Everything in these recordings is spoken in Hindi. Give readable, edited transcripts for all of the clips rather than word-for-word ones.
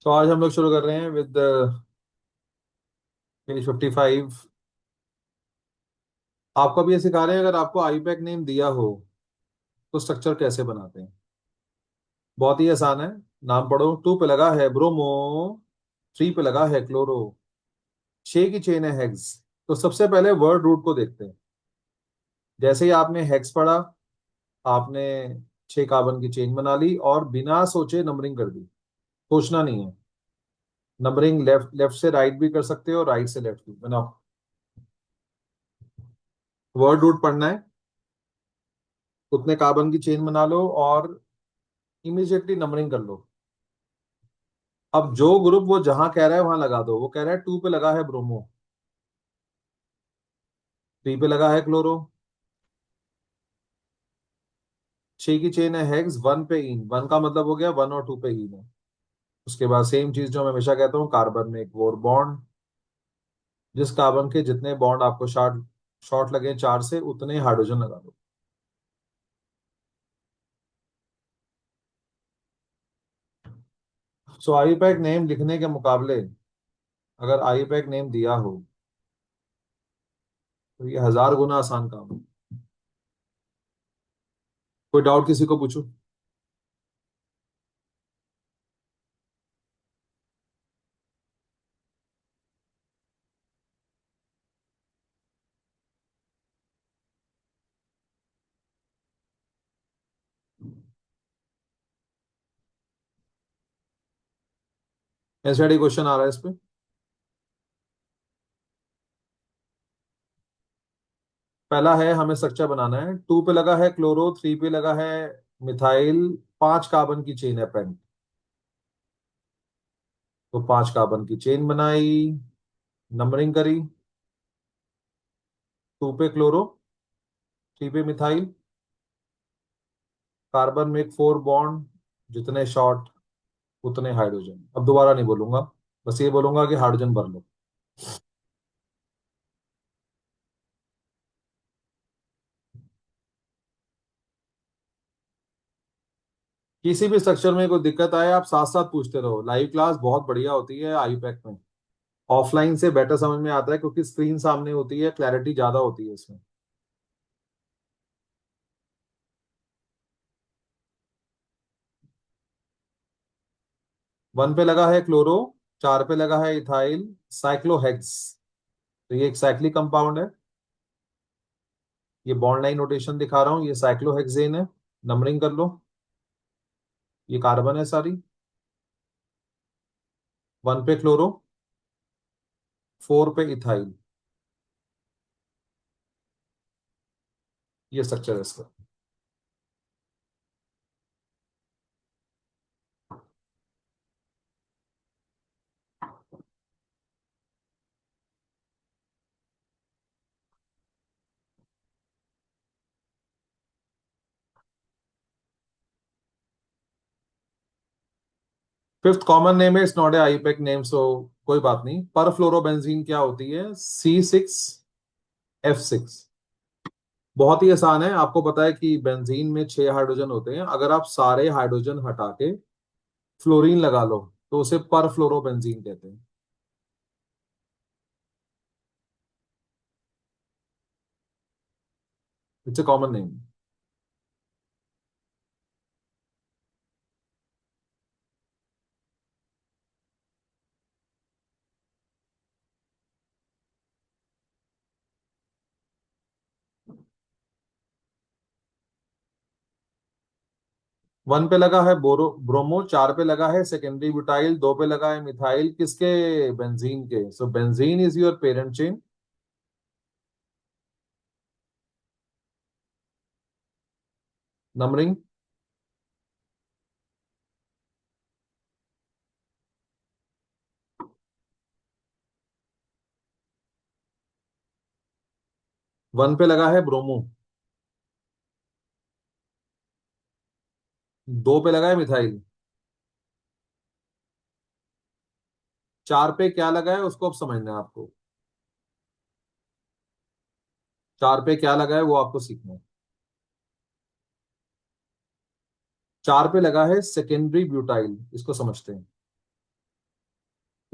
तो आज हम लोग शुरू कर रहे हैं विद पेज 55। आपको भी ये सिखा रहे हैं, अगर आपको आईपैक नेम दिया हो तो स्ट्रक्चर कैसे बनाते हैं। बहुत ही आसान है। नाम पढ़ो। 2 पे लगा है ब्रोमो, 3 पे लगा है क्लोरो, 6 की चेन है हेक्स। तो सबसे पहले वर्ड रूट को देखते हैं। जैसे ही आपने हेक्स पढ़ा, आपने 6 कार्बन की चेन बना ली और बिना सोचे नंबरिंग कर दी। सोचना नहीं है। नंबरिंग लेफ्ट लेफ्ट से राइट भी कर सकते हो, राइट से लेफ्ट भी बनाओ। वर्ड रूट पढ़ना है, उतने कार्बन की चेन बना लो और इमीडिएटली नंबरिंग कर लो। अब जो ग्रुप वो जहां कह रहा है वहां लगा दो। वो कह रहा है 2 पे लगा है ब्रोमो, 3 पे लगा है क्लोरो, 6 की चेन है हेक्स, 1 पे इन। 1 का मतलब हो गया 1 और 2 पे इन है। उसके बाद सेम चीज जो मैं हमेशा कहता हूँ, कार्बन में एक और बॉन्ड। जिस कार्बन के जितने बॉन्ड आपको शॉर्ट शॉर्ट लगे 4 से, उतने हाइड्रोजन लगा दो। सो आई पैक नेम लिखने के मुकाबले अगर आई पैक नेम दिया हो तो ये 1000 गुना आसान काम है। कोई डाउट किसी को पूछो। एसआईडी क्वेश्चन आ रहा है इस पे। पहला है, हमें स्ट्रक्चर बनाना है। 2 पे लगा है क्लोरो, 3 पे लगा है मिथाइल, 5 कार्बन की चेन है पेंट। तो 5 कार्बन की चेन बनाई, नंबरिंग करी। 2 पे क्लोरो, 3 पे मिथाइल, कार्बन में एक 4 बॉन्ड, जितने शॉर्ट उतने हाइड्रोजन। अब दोबारा नहीं बोलूंगा, बस ये बोलूंगा कि हाइड्रोजन भर लो। किसी भी स्ट्रक्चर में कोई दिक्कत आए, आप साथ साथ पूछते रहो। लाइव क्लास बहुत बढ़िया होती है आई पैक में। ऑफलाइन से बेटर समझ में आता है क्योंकि स्क्रीन सामने होती है, क्लैरिटी ज्यादा होती है इसमें। 1 पे लगा है क्लोरो, 4 पे लगा है इथाइल साइक्लोहेक्स। तो ये एक साइक्लिक कंपाउंड है। ये बॉन्ड लाइन नोटेशन दिखा रहा हूँ, ये साइक्लोहेक्सेन है। नंबरिंग कर लो। ये कार्बन है सारी। 1 पे क्लोरो, 4 पे इथाइल। ये स्ट्रक्चर है इसका। फिफ्थ कॉमन नेम है, it's not a IUPAC name, so कोई बात नहीं। पर फ्लोरोबेंजीन क्या होती है? C6F6। बहुत ही आसान है। आपको पता है कि बेंजीन में 6 हाइड्रोजन होते हैं। अगर आप सारे हाइड्रोजन हटा के फ्लोरीन लगा लो तो उसे पर फ्लोरोबेंजीन कहते हैं। It's a common name. 1 पे लगा है ब्रोमो, 4 पे लगा है सेकेंडरी ब्यूटाइल, 2 पे लगा है मिथाइल। किसके? बेंजीन के। सो benzene is your parent chain. Numbering. 1 पे लगा है ब्रोमो, 2 पे लगा है मिथाइल, 4 पे क्या लगा है उसको अब समझना है आपको। 4 पे क्या लगा है वो आपको सीखना है। 4 पे लगा है सेकेंडरी ब्यूटाइल, इसको समझते हैं।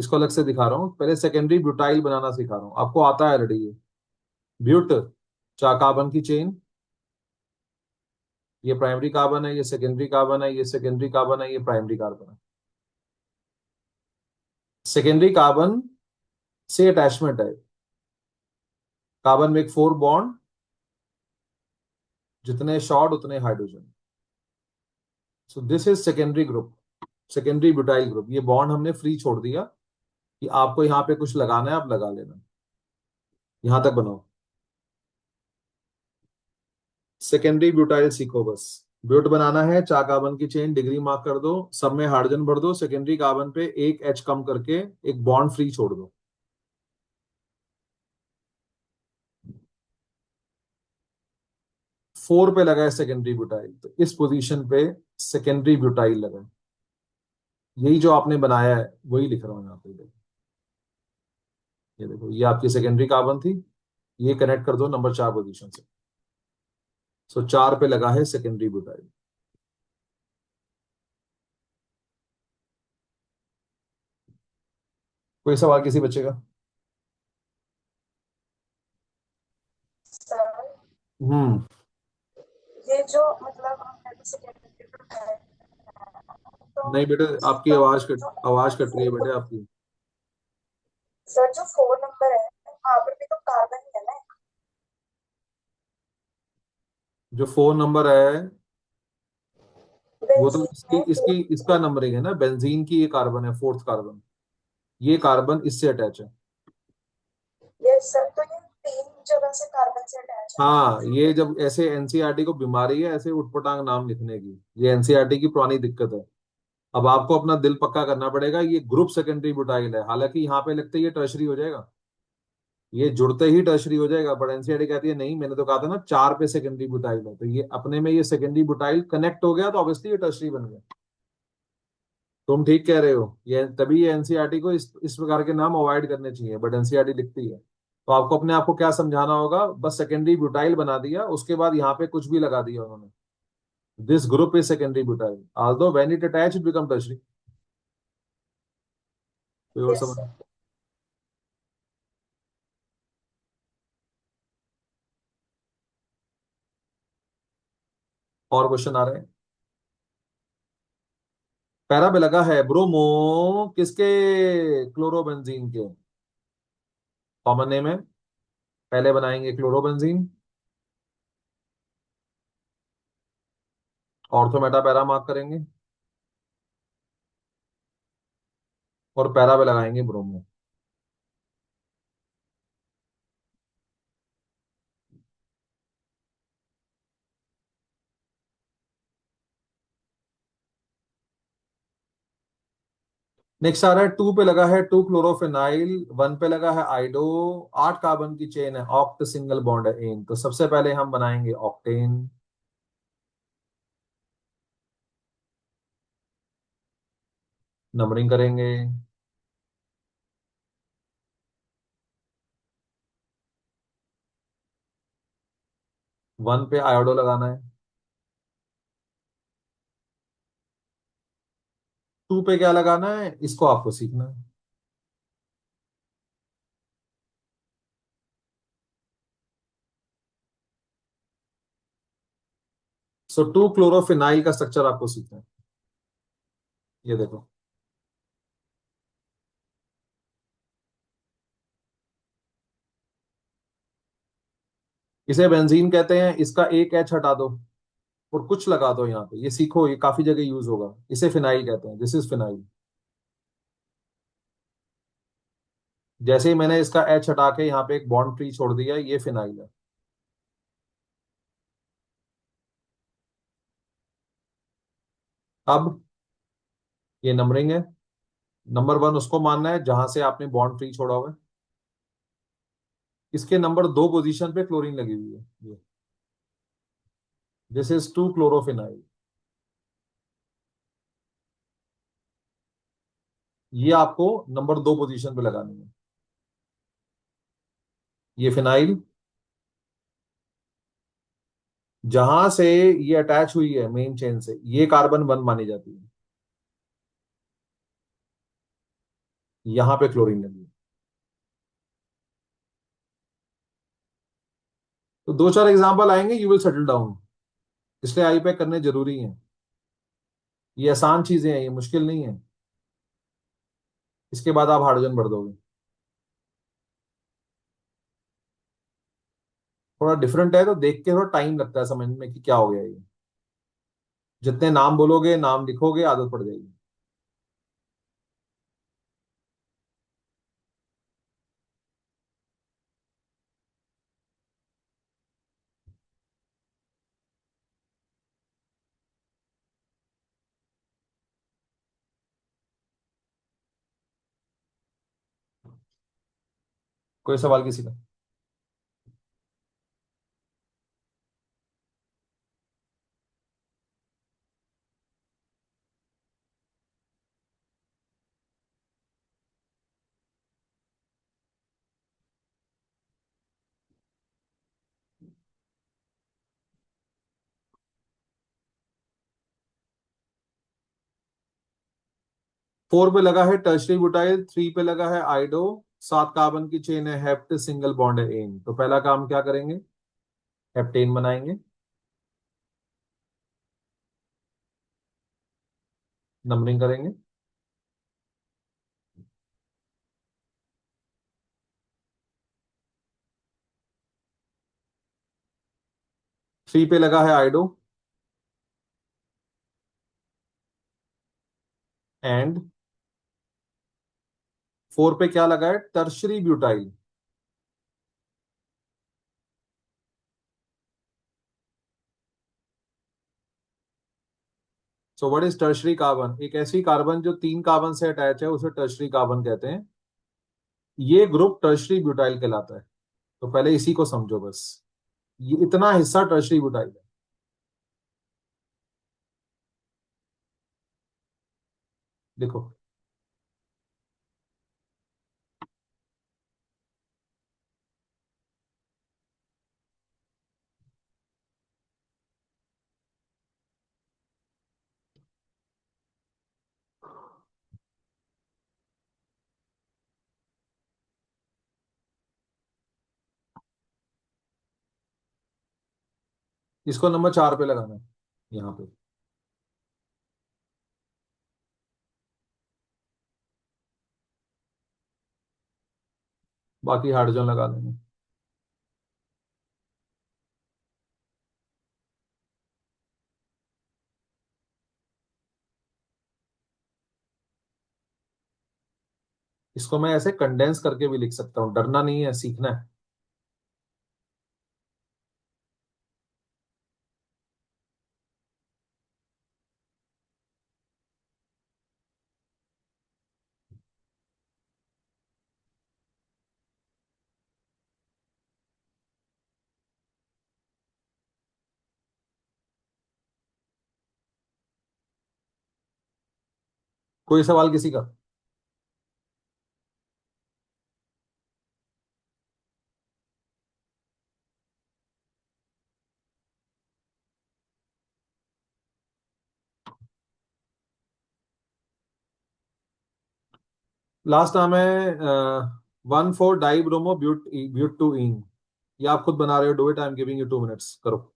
इसको अलग से दिखा रहा हूँ, पहले सेकेंडरी ब्यूटाइल बनाना सिखा रहा हूँ, आपको आता है ऑलरेडी ये। ब्यूट, चार कार्बन की चेन, ये प्राइमरी कार्बन है, ये सेकेंडरी कार्बन है, ये सेकेंडरी कार्बन है, ये प्राइमरी कार्बन है। सेकेंडरी कार्बन से अटैचमेंट है, कार्बन में एक फोर बॉन्ड, जितने शॉर्ट उतने hydrogen. So this is secondary group, secondary butyl group. ये बॉन्ड हमने फ्री छोड़ दिया कि आपको यहाँ पे कुछ लगाना है, आप लगा लेना, यहां तक बनाओ। सेकेंडरी ब्यूटाइल सीखो बस। ब्यूट बनाना है, चार कार्बन की चेन, डिग्री मार्क कर दो, सब में हाइड्रोजन भर दो, सेकेंडरी कार्बन पे एक एच कम करके एक बॉन्ड फ्री छोड़ दो। फोर पे लगा है सेकेंडरी ब्यूटाइल, तो इस पोजीशन पे सेकेंडरी ब्यूटाइल लगा है। यही जो आपने बनाया है वही लिख रहा हूँ यहाँ पे, देखो। ये देखो, ये आपकी सेकेंडरी कार्बन थी, ये कनेक्ट कर दो नंबर चार पोजीशन से। सो चार पे लगा है सेकेंडरी ब्यूटाइल। कोई सवाल किसी बच्चे का? सर, हम्म। ये जो मतलब हमने तो सेकेंडरी पे उठाया, तो नहीं बेटे, आपकी उसका जो आवाज कट रही है बेटे फोर, आपकी। सर जो 4 नंबर है, वहां पर भी तो कार्बन ही है ना। जो फोर नंबर है वो तो बेंजीन इसकी है इसकी इसका फोर। नंबरिंग है ना, बेंजीन की ये कार्बन है, फोर्थ कार्बन। ये कार्बन इससे अटैच है। यस सर, तो ये 3 जगह से कार्बन से अटैच है ना। हाँ, ये जब ऐसे एनसीईआरटी को बीमारी है ऐसे उटपटांग नाम लिखने की, ये एनसीईआरटी की पुरानी दिक्कत है। अब आपको अपना दिल पक्का करना पड़ेगा, ये ग्रुप सेकेंडरी ब्यूटाइल है, हालांकि यहाँ पे लगता है ये टर्शरी हो जाएगा, ये जुड़ते ही टर्शरी हो जाएगा, बट एनसीईआरटी कहती है नहीं, मैंने तो कहा था ना चार पे सेकेंडरी ब्यूटाइल है, तो ये अपने में ये सेकेंडरी ब्यूटाइल कनेक्ट हो गया तो ऑब्वियसली ये टर्शरी बन गया। तुम ठीक कह रहे हो, ये तभी ये एनसीईआरटी को इस प्रकार के नाम अवॉइड करने चाहिए, बट एनसीईआरटी लिखती है। तो आपको अपने आप को क्या समझाना होगा, बस सेकेंडरी ब्यूटाइल बना दिया, उसके बाद यहाँ पे कुछ भी लगा दिया उन्होंने, this group is secondary butyl, although when it attach it become tertiary. कोई और यस समझ? सर। और क्वेश्चन आ रहे हैं? पैरा पे लगा है ब्रोमो, किसके? क्लोरोबेंजीन के। कॉमन नेम है, पहले बनाएंगे chlorobenzene, ortho Meta para mark करेंगे, और पैरा पे लगाएंगे ब्रोमो। नेक्स्ट आ रहा है, टू पे लगा है टू क्लोरोफिनाइल, वन पे लगा है आइडो, आठ कार्बन की चेन है, ऑक्ट सिंगल बॉन्ड है एन, तो सबसे पहले हम बनाएंगे ऑक्टेन। नंबरिंग करेंगे, वन पे आयोडो लगाना है, टू पे क्या लगाना है इसको आपको सीखना है। सो टू क्लोरोफिनाइल का स्ट्रक्चर आपको सीखना है। ये देखो, इसे बेंजीन कहते हैं, इसका एक एच हटा दो और कुछ लगा दो यहाँ पे, ये सीखो, ये काफी जगह यूज होगा। इसे फिनाइल कहते हैं, दिस इज फिनाइल। जैसे ही मैंने इसका एच हटा के यहाँ पे एक बॉन्ड फ्री छोड़ दिया, ये फिनाइल है। अब ये नंबरिंग है, नंबर वन उसको मानना है जहां से आपने बॉन्ड फ्री छोड़ा हुआ है, इसके नंबर दो पोजीशन पे क्लोरीन लगी हुई है, ये दिस इज टू क्लोरोफिनाइल। ये आपको नंबर दो पोजीशन पे लगानी है, ये फिनाइल जहां से ये अटैच हुई है मेन चेन से, ये कार्बन वन मानी जाती है, यहां पे क्लोरीन लगी। तो दो चार एग्जांपल आएंगे, यू विल सेटल डाउन। इसलिए आई पैक करने जरूरी है। ये आसान चीजें हैं, ये मुश्किल नहीं है। इसके बाद आप हाइड्रोजन भर दोगे। थोड़ा डिफरेंट है तो देख के थोड़ा टाइम लगता है समझ में कि क्या हो गया ये। जितने नाम बोलोगे, नाम लिखोगे, आदत पड़ जाएगी। कोई सवाल किसी का? 4 पे लगा है टर्शरी ब्यूटाइल, 3 पे लगा है आइडो, 7 कार्बन की चेन है, हेप्ट सिंगल बॉन्ड है एन। तो पहला काम क्या करेंगे? हेप्टेन बनाएंगे, नंबरिंग करेंगे। 3 पे लगा है आइडो, एंड 4 पे क्या लगा है? Tertiary butyl. So what is tertiary carbon? एक ऐसी कार्बन जो 3 कार्बन से अटैच है, उसे टर्शरी कार्बन कहते हैं। ये ग्रुप टर्शरी ब्यूटाइल कहलाता है। तो पहले इसी को समझो बस। ये इतना हिस्सा टर्शरी ब्यूटाइल है। देखो, इसको नंबर 4 पे लगाना है, यहाँ पे। बाकी हाइड्रोजन लगा देंगे। इसको मैं ऐसे कंडेंस करके भी लिख सकता हूँ, डरना नहीं है, सीखना है। कोई सवाल किसी का? लास्ट नाम है 1,4 dibromo but but two yne. ये आप खुद बना रहे हो, do it, I am giving you 2 minutes, करो।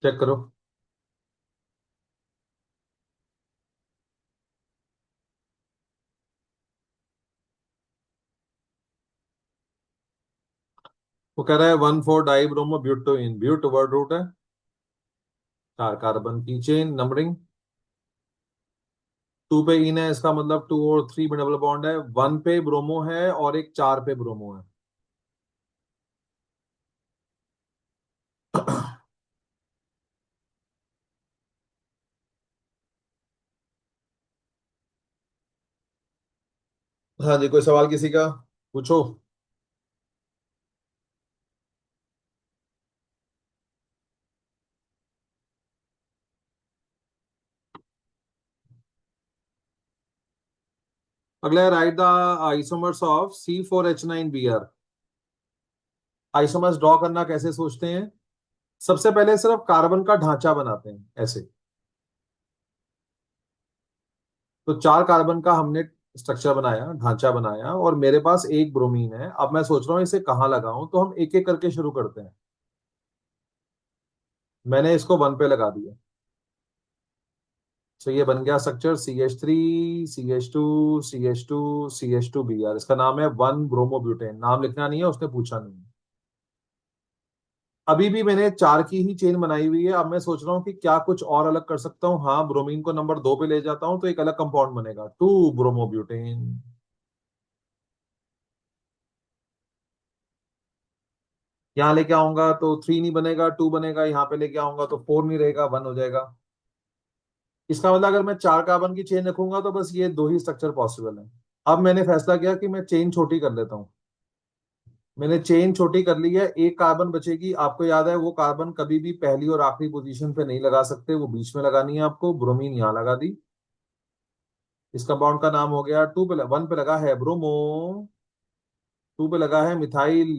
चेक करो। वो कह रहा है 1,4 dibromo butyne, but word root है, 4 कार्बन की चेन नंबरिंग। 2 पे इन है, इसका मतलब 2 और 3 में डबल बॉन्ड है। 1 पे ब्रोमो है और एक 4 पे ब्रोमो है। हाँ जी, कोई सवाल किसी का? पूछो। अगला है right the isomers of C4H9Br। Isomers draw करना कैसे सोचते हैं? सबसे पहले सिर्फ कार्बन का ढांचा बनाते हैं ऐसे। तो 4 कार्बन का हमने स्ट्रक्चर बनाया, ढांचा बनाया, और मेरे पास एक ब्रोमीन है। अब मैं सोच रहा हूँ इसे कहाँ लगाऊं, तो हम एक एक करके शुरू करते हैं। मैंने इसको 1 पे लगा दिया। तो ये बन गया structure CH3 CH2 CH2 CH2Br। इसका नाम है 1 ब्रोमोब्यूटेन। नाम लिखना नहीं है, उसने पूछा नहीं। अभी भी मैंने 4 की ही चेन बनाई हुई है। अब मैं सोच रहा हूँ कि क्या कुछ और अलग कर सकता हूँ। हाँ, ब्रोमीन को नंबर 2 पे ले जाता हूँ तो एक अलग कंपाउंड बनेगा, 2 ब्रोमोब्यूटेन। यहाँ लेके आऊंगा तो 3 नहीं बनेगा, 2 बनेगा। यहाँ पे लेके आऊंगा तो 4 नहीं रहेगा, 1 हो जाएगा। इसका मतलब अगर मैं 4 कार्बन की चेन रखूंगा तो बस ये 2 ही स्ट्रक्चर पॉसिबल है। अब मैंने फैसला किया कि मैं चेन छोटी कर लेता हूँ। मैंने चेन छोटी कर ली है, एक कार्बन बचेगी। आपको याद है वो कार्बन कभी भी पहली और आखिरी पोजीशन पे नहीं लगा सकते, वो बीच में लगानी है आपको। ब्रोमीन यहाँ लगा दी। इस कंपाउंड का नाम हो गया 1 पे लगा है ब्रोमो, 2 पे लगा है मिथाइल।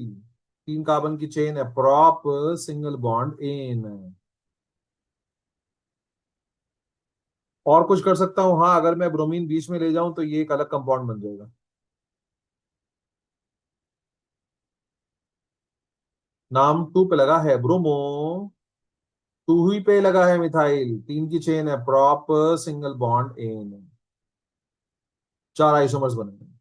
3 कार्बन की चेन है, प्रॉप सिंगल बॉन्ड इन। और कुछ कर सकता हूँ हाँ, अगर मैं ब्रोमीन बीच में ले जाऊं तो ये एक अलग कंपाउंड बन जाएगा। नाम 2 पे लगा है ब्रोमो, 2 ही पे लगा है मिथाइल। 3 की चेन है, prop single bond in. 4 isomers बनेंगे।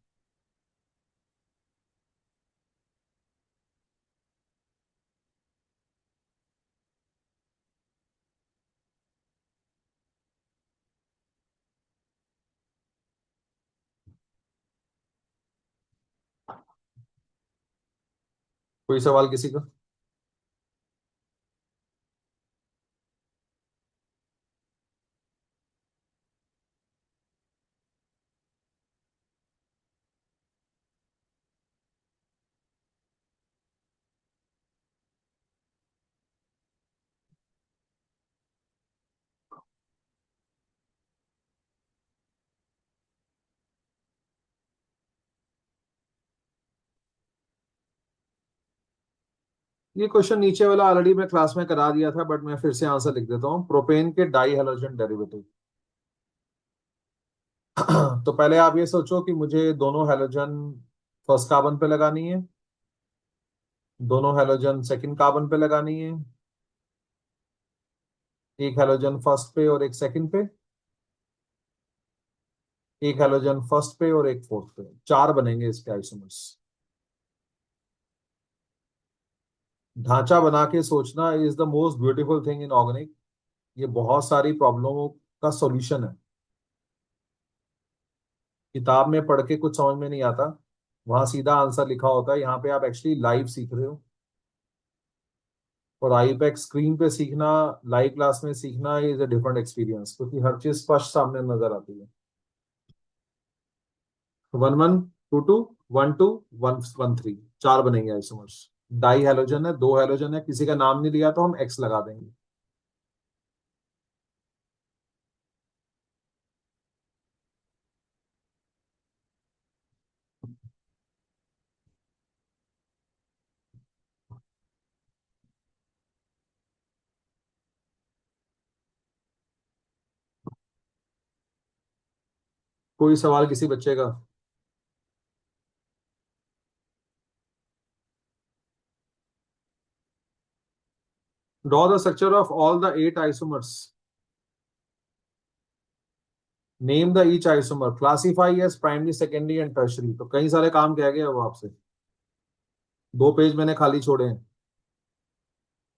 कोई सवाल किसी का? ये क्वेश्चन नीचे वाला ऑलरेडी मैं क्लास में करा दिया था, बट मैं फिर से आंसर लिख देता हूँ। प्रोपेन के डाई हैलोजन डेरिवेटिव। तो पहले आप ये सोचो कि मुझे दोनों हैलोजन फर्स्ट कार्बन पे लगानी है, दोनों हैलोजन सेकंड कार्बन पे लगानी है, एक हैलोजन फर्स्ट पे और एक सेकंड पे, एक हैलोजन फर्स्ट पे और एक फोर्थ पे। 4 बनेंगे इसके आइसोमर्स। ढांचा बना के सोचना is the most beautiful thing in organic. ये बहुत सारी प्रॉब्लमों का सॉल्यूशन है। किताब में पढ़ के कुछ समझ में नहीं आता, वहां सीधा आंसर लिखा होता है। यहाँ पे आप एक्चुअली लाइव सीख रहे हो। और आईपैक स्क्रीन पे सीखना, लाइव क्लास में सीखना इज अ डिफरेंट एक्सपीरियंस, क्योंकि हर चीज स्पष्ट सामने नजर आती है। 1 1 2 2, 1 2 1 1 3, 4 बनेंगे आइसोमर्स। डाई हैलोजन है, 2 हैलोजन है, किसी का नाम नहीं लिया तो हम एक्स लगा देंगे। कोई सवाल किसी बच्चे का? Draw the structure of all the 8 isomers, name the each isomer, classify as primary secondary and tertiary. तो कई सारे काम कह गया वो आपसे, 2 पेज मैंने खाली छोड़े हैं।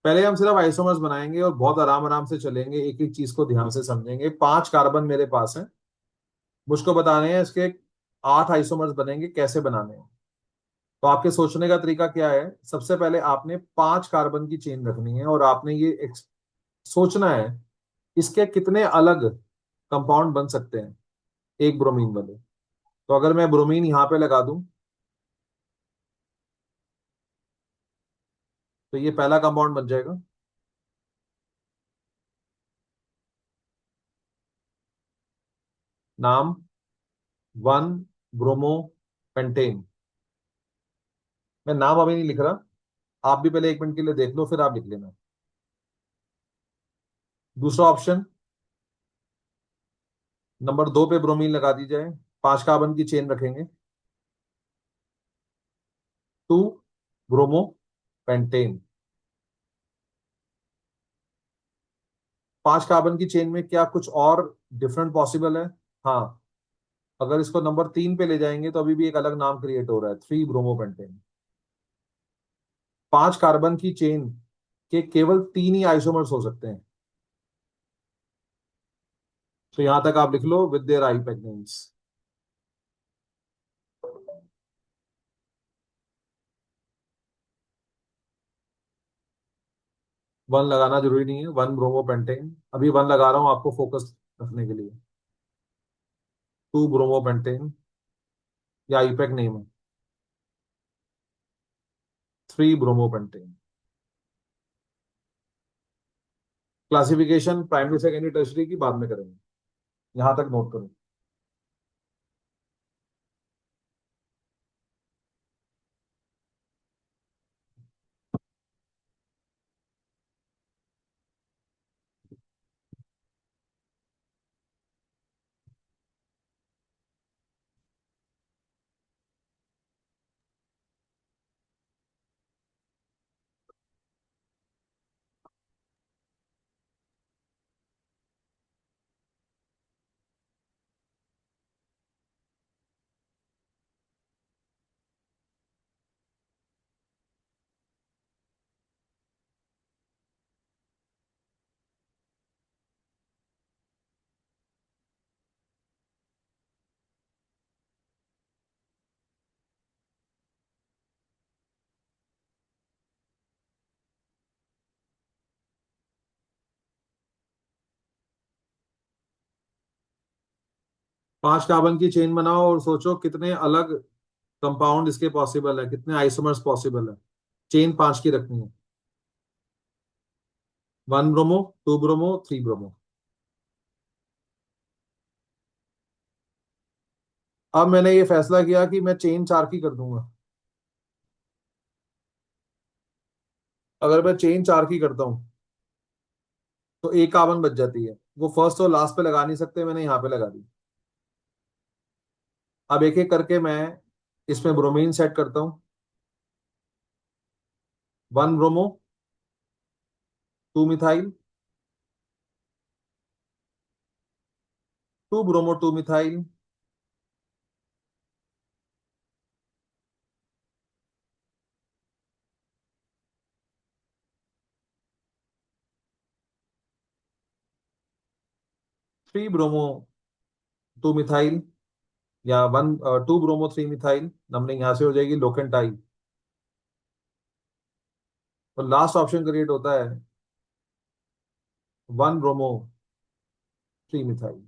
पहले हम सिर्फ आइसोमर्स बनाएंगे और बहुत आराम आराम से चलेंगे, एक एक चीज को ध्यान से समझेंगे। 5 कार्बन मेरे पास है, मुझको बताने हैं इसके 8 आइसोमर्स बनेंगे, कैसे बनाने हैं। तो आपके सोचने का तरीका क्या है, सबसे पहले आपने 5 कार्बन की चेन रखनी है और आपने ये सोचना है इसके कितने अलग कंपाउंड बन सकते हैं एक ब्रोमीन वाले। तो अगर मैं ब्रोमीन यहाँ पे लगा दूं, तो ये पहला कंपाउंड बन जाएगा। नाम 1 ब्रोमो पेंटेन। मैं नाम अभी नहीं लिख रहा, आप भी पहले 1 मिनट के लिए देख लो, फिर आप लिख लेना। दूसरा ऑप्शन, नंबर 2 पे ब्रोमीन लगा दी जाए, 5 कार्बन की चेन रखेंगे, 2 ब्रोमो पेंटेन। 5 कार्बन की चेन में क्या कुछ और डिफरेंट पॉसिबल है? हाँ, अगर इसको नंबर 3 पे ले जाएंगे तो अभी भी एक अलग नाम क्रिएट हो रहा है, 3 ब्रोमोपेंटेन। 5 कार्बन की चेन के केवल 3 ही आइसोमर्स हो सकते हैं। तो यहां तक आप लिख लो विद देयर आईपैक नेम्स। 1 लगाना जरूरी नहीं है, 1 ब्रोमोपेंटेन, अभी 1 लगा रहा हूं आपको फोकस रखने के लिए। 2 ब्रोमोपेंटेन, या आईपैक नेम है 3 bromopentane. Classification primary secondary tertiary की बाद में करेंगे, यहां तक नोट करो। 5 कार्बन की चेन बनाओ और सोचो कितने अलग कंपाउंड इसके पॉसिबल है, कितने आइसोमर्स पॉसिबल है। चेन 5 की रखनी है, 1 ब्रोमो, 2 ब्रोमो, 3 ब्रोमो। अब मैंने ये फैसला किया कि मैं चेन 4 की कर दूंगा। अगर मैं चेन 4 की करता हूँ तो एक कार्बन बच जाती है, वो फर्स्ट और लास्ट पे लगा नहीं सकते, मैंने यहाँ पे लगा दी। अब एक एक करके मैं इसमें ब्रोमीन सेट करता हूँ। 1 bromo, 2 methyl, 2 bromo, 2 methyl, 3 bromo, 2 methyl, या 2 ब्रोमो, 3 मिथाइल। नंबरिंग यहाँ से हो जाएगी लोकेंटाइल। और लास्ट ऑप्शन क्रिएट होता है 1 ब्रोमो, 3 मिथाइल।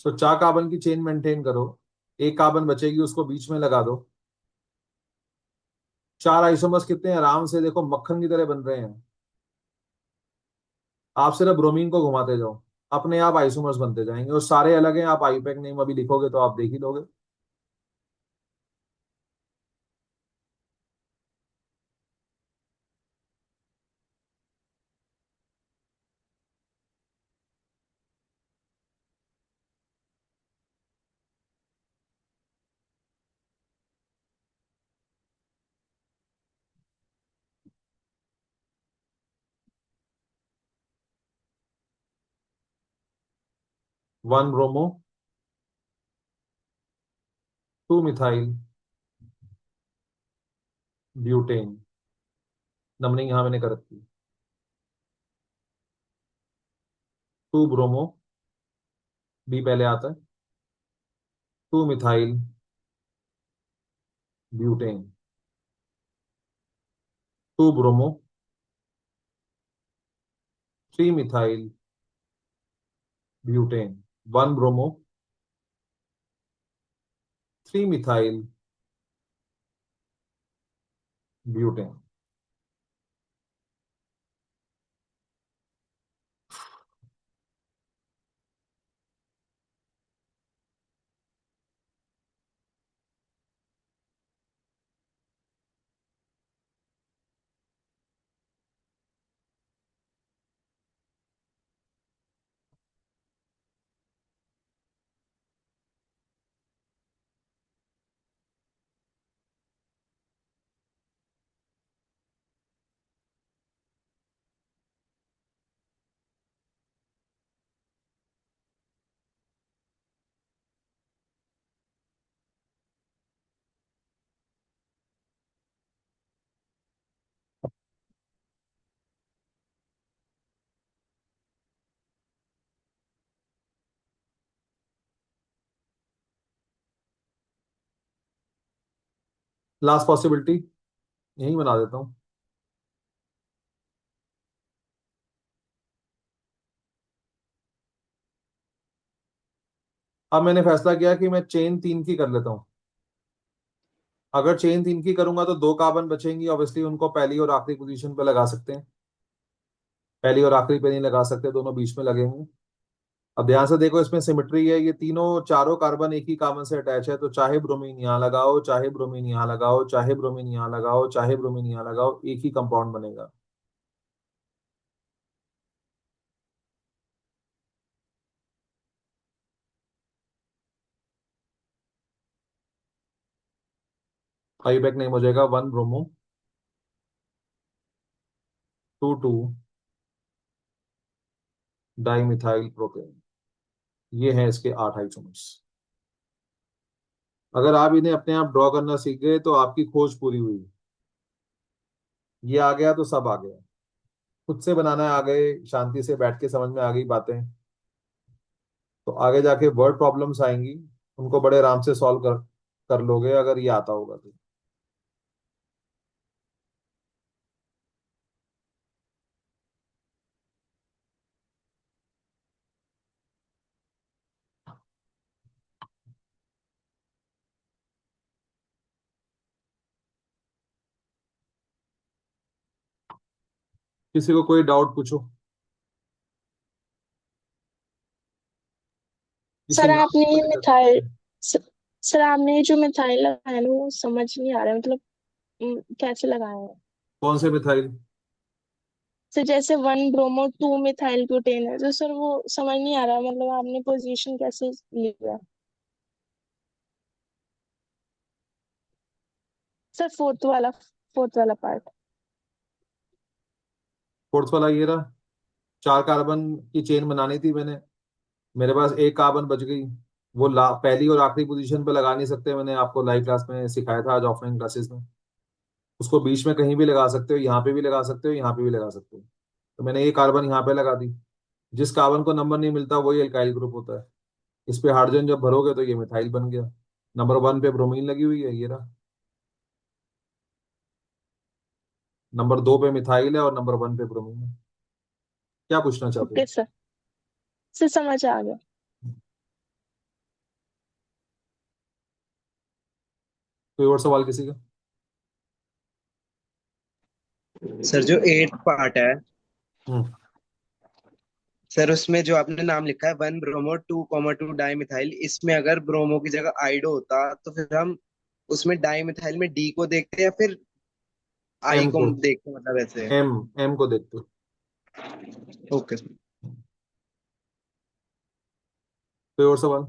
सो 4 कार्बन की चेन मेंटेन करो, एक कार्बन बचेगी उसको बीच में लगा दो। 4 आइसोमर्स कितने आराम से देखो मक्खन की तरह बन रहे हैं। आप सिर्फ ब्रोमीन को घुमाते जाओ, अपने आप आइसोमर्स बनते जाएंगे और सारे अलग हैं। आप आईपैक नेम अभी लिखोगे तो आप देख ही लोगे। One bromo, two methyl butane. Numbering यहां मैंने कर रखी। टू ब्रोमो, बी पहले आता है, two methyl butane, to bromo, three methyl butane, one bromo, three methyl butane. Last possibility यही बना देता हूँ। अब मैंने फैसला किया कि मैं चेन तीन की कर लेता हूँ। अगर चेन तीन की करूंगा तो दो कार्बन बचेंगी, ऑब्वियसली उनको पहली और आखिरी पोजीशन पे लगा सकते हैं। पहली और आखिरी पे नहीं लगा सकते, दोनों बीच में लगेंगे। अब ध्यान से देखो, इसमें सिमेट्री है, ये तीनों चारों कार्बन एक ही कार्बन से अटैच है, तो चाहे ब्रोमीन यहाँ लगाओ, चाहे ब्रोमीन यहाँ लगाओ, चाहे ब्रोमीन यहाँ लगाओ, चाहे ब्रोमीन यहाँ लगाओ, एक ही कंपाउंड बनेगा। आईयूपैक नेम हो जाएगा one bromo, two two dimethyl propane. ये हैं इसके 8 आइसोमर्स। अगर आप इन्हें अपने आप ड्रॉ करना सीख गए तो आपकी खोज पूरी हुई। ये आ गया तो सब आ गया। खुद से बनाना आ गए, शांति से बैठ के समझ में आ गई बातें, तो आगे जाके वर्ड प्रॉब्लम्स आएंगी, उनको बड़े आराम से सॉल्व कर कर लोगे अगर ये आता होगा तो। किसी को कोई डाउट पूछो। किसी सर नाम आपने को ये लेकर। मिथाइल स- सर आपने ये जो मिथाइल लगाया ना वो समझ नहीं आ रहा है, मतलब कैसे लगाया है? कौन से मिथाइल? सर जैसे one bromo two methyl butane है, तो सर वो समझ नहीं आ रहा, मतलब आपने पोजीशन कैसे लिया? सर फोर्थ वाला पार्ट। फोर्थ वाला ये रहा। चार कार्बन की चेन बनानी थी मैंने, मेरे पास एक कार्बन बच गई। वो पहली और आखिरी पोजीशन पे लगा नहीं सकते, मैंने आपको लाइव क्लास में सिखाया था आज ऑफलाइन क्लासेस में। उसको बीच में कहीं भी लगा सकते हो, यहाँ पे भी लगा सकते हो, यहाँ पे भी लगा सकते हो। तो मैंने ये कार्बन यहाँ पे लगा दी। जिस कार्बन को नंबर नहीं मिलता वही एल्काइल ग्रुप होता है। इस पे हाइड्रोजन जब भरोगे तो ये मिथाइल बन गया। नंबर वन पे ब्रोमीन लगी हुई है, ये रहा। नंबर दो पे मिथाइल है और नंबर वन पे ब्रोमीन है। क्या पूछना चाहते ओके हो? सर समझ आ गया। कोई और सवाल किसी का? सर जो एट पार्ट है, हम्म। सर उसमें जो आपने नाम लिखा है one bromo two comma two di methyl, इसमें अगर ब्रोमो की जगह आइडो होता तो फिर हम उसमें डाई मिथाइल में डी को देखते या फिर आई एम को को। देखते, मतलब ऐसे? एम एम को देखते हो। ओके। कोई और सवाल?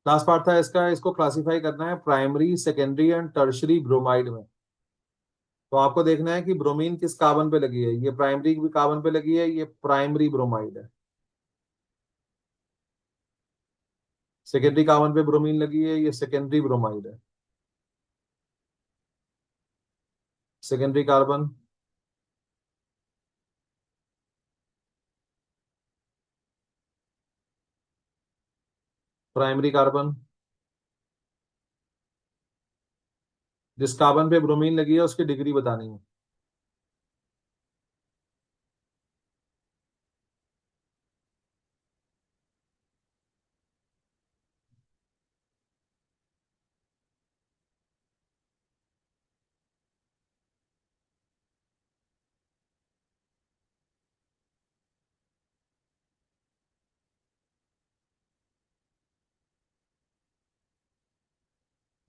लास्ट पार्ट था इसका, इसको क्लासिफाई करना है primary, secondary and tertiary bromide में। तो आपको देखना है कि ब्रोमीन किस कार्बन पे लगी है। ये प्राइमरी भी कार्बन पे लगी है, ये प्राइमरी ब्रोमाइड है। सेकेंडरी कार्बन पे ब्रोमीन लगी है, ये सेकेंडरी ब्रोमाइड है। Secondary carbon, primary carbon. जिस कार्बन पे ब्रोमीन लगी है उसकी डिग्री बतानी है।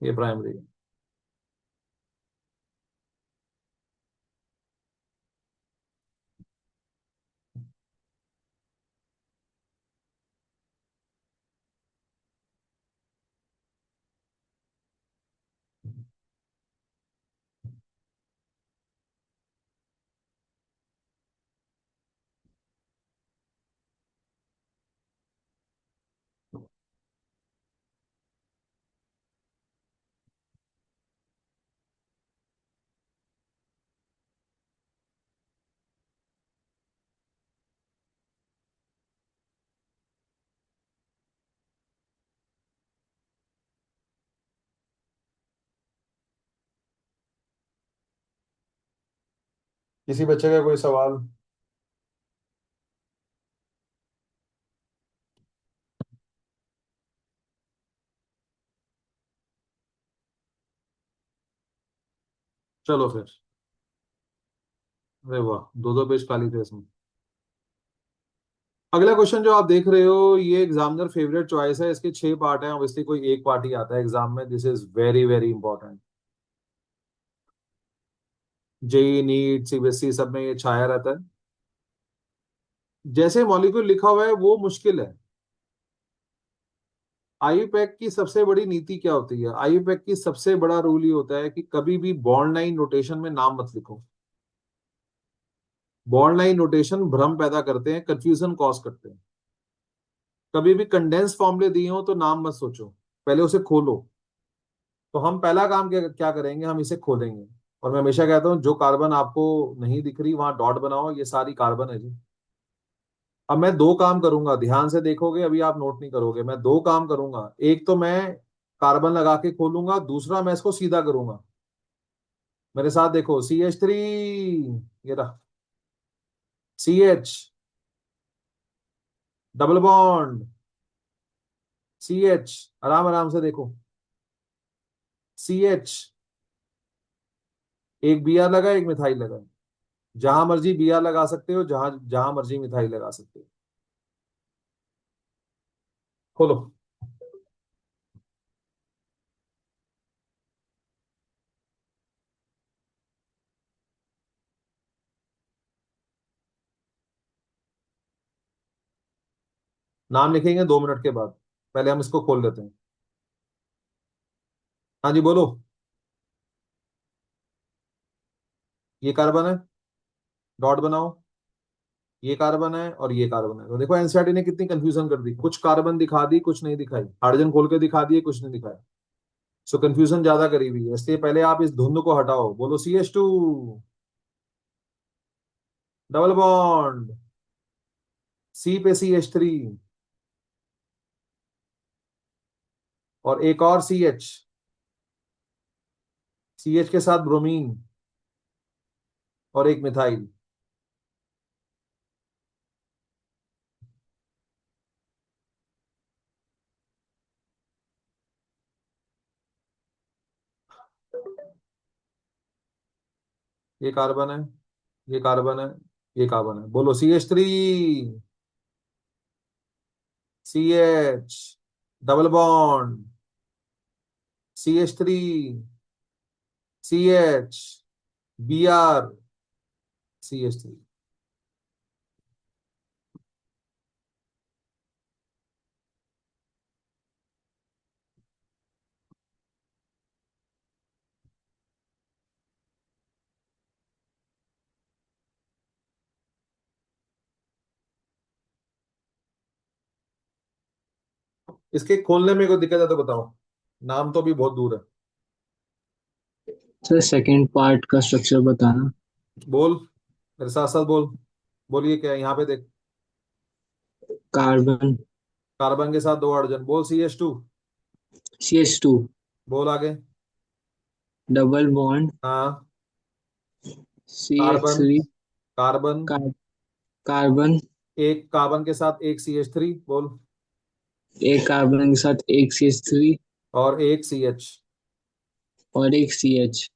ये प्राइमरी है। किसी बच्चे का कोई सवाल? चलो फिर। अरे वाह, दो दो पेज खाली थे इसमें। अगला क्वेश्चन जो आप देख रहे हो, ये एग्जामिनर फेवरेट चॉइस है। इसके 6 पार्ट हैं, ऑब्वियसली कोई एक पार्ट ही आता है एग्जाम में। This is very very important. JEE, NEET, CBSE सब में ये छाया रहता है। जैसे मॉलिक्यूल लिखा हुआ है वो मुश्किल है। आईयूपैक की सबसे बड़ी नीति क्या होती है? आईयूपैक की सबसे बड़ा रूल ये होता है कि कभी भी बॉन्ड लाइन नोटेशन में नाम मत लिखो। बॉन्ड लाइन नोटेशन भ्रम पैदा करते हैं, कंफ्यूजन कॉज करते हैं। कभी भी कंडेंस फॉर्मूले दिए हो तो नाम मत सोचो, पहले उसे खोलो। तो हम पहला काम क्या क्या करेंगे, हम इसे खोलेंगे। और मैं हमेशा कहता हूं, जो कार्बन आपको नहीं दिख रही वहां डॉट बनाओ, ये सारी कार्बन है जी। अब मैं दो काम करूंगा, ध्यान से देखोगे, अभी आप नोट नहीं करोगे। मैं दो काम करूंगा, एक तो मैं कार्बन लगा के खोलूंगा, दूसरा मैं इसको सीधा करूंगा। मेरे साथ देखो, CH3, ये रहा, CH, डबल बॉन्ड, CH, आराम आराम से देखो, CH, एक Br लगा, एक मिथाइल लगा। जहां मर्जी Br लगा सकते हो, जहां जहां मर्जी मिथाइल लगा सकते हो। खोलो। नाम लिखेंगे 2 मिनट के बाद, पहले हम इसको खोल लेते हैं। हाँ जी बोलो। ये कार्बन है, डॉट बनाओ। ये कार्बन है और ये कार्बन है। तो देखो एनसीईआरटी ने कितनी कंफ्यूजन कर दी, कुछ कार्बन दिखा दी, कुछ नहीं दिखाई। हाइड्रोजन खोल के दिखा दिए, कुछ नहीं दिखाया। सो कंफ्यूजन ज्यादा करी हुई है, इसलिए पहले आप इस धुंध को हटाओ। बोलो CH2, डबल बॉन्ड, C पे CH3, और एक और CH, CH के साथ ब्रोमीन, और एक मिथाइल। ये कार्बन है, ये कार्बन है, ये कार्बन है। बोलो CH3, CH, double bond, CH3, CH, Br, CH3। इसके खोलने में कोई दिक्कत है तो बताओ, नाम तो भी बहुत दूर है। सर सेकंड पार्ट का स्ट्रक्चर बताना। बोल, मेरे साथ साथ बोल। बोलिए क्या है यहाँ पे देख। कार्बन। कार्बन के साथ दो हाइड्रोजन, बोल CH2। CH2। बोल आगे। Double bond. हाँ। कार्बन। CH3। कार्बन। कार्बन। एक कार्बन के साथ एक CH3 बोल। एक कार्बन के साथ एक CH3 और एक CH। और एक CH।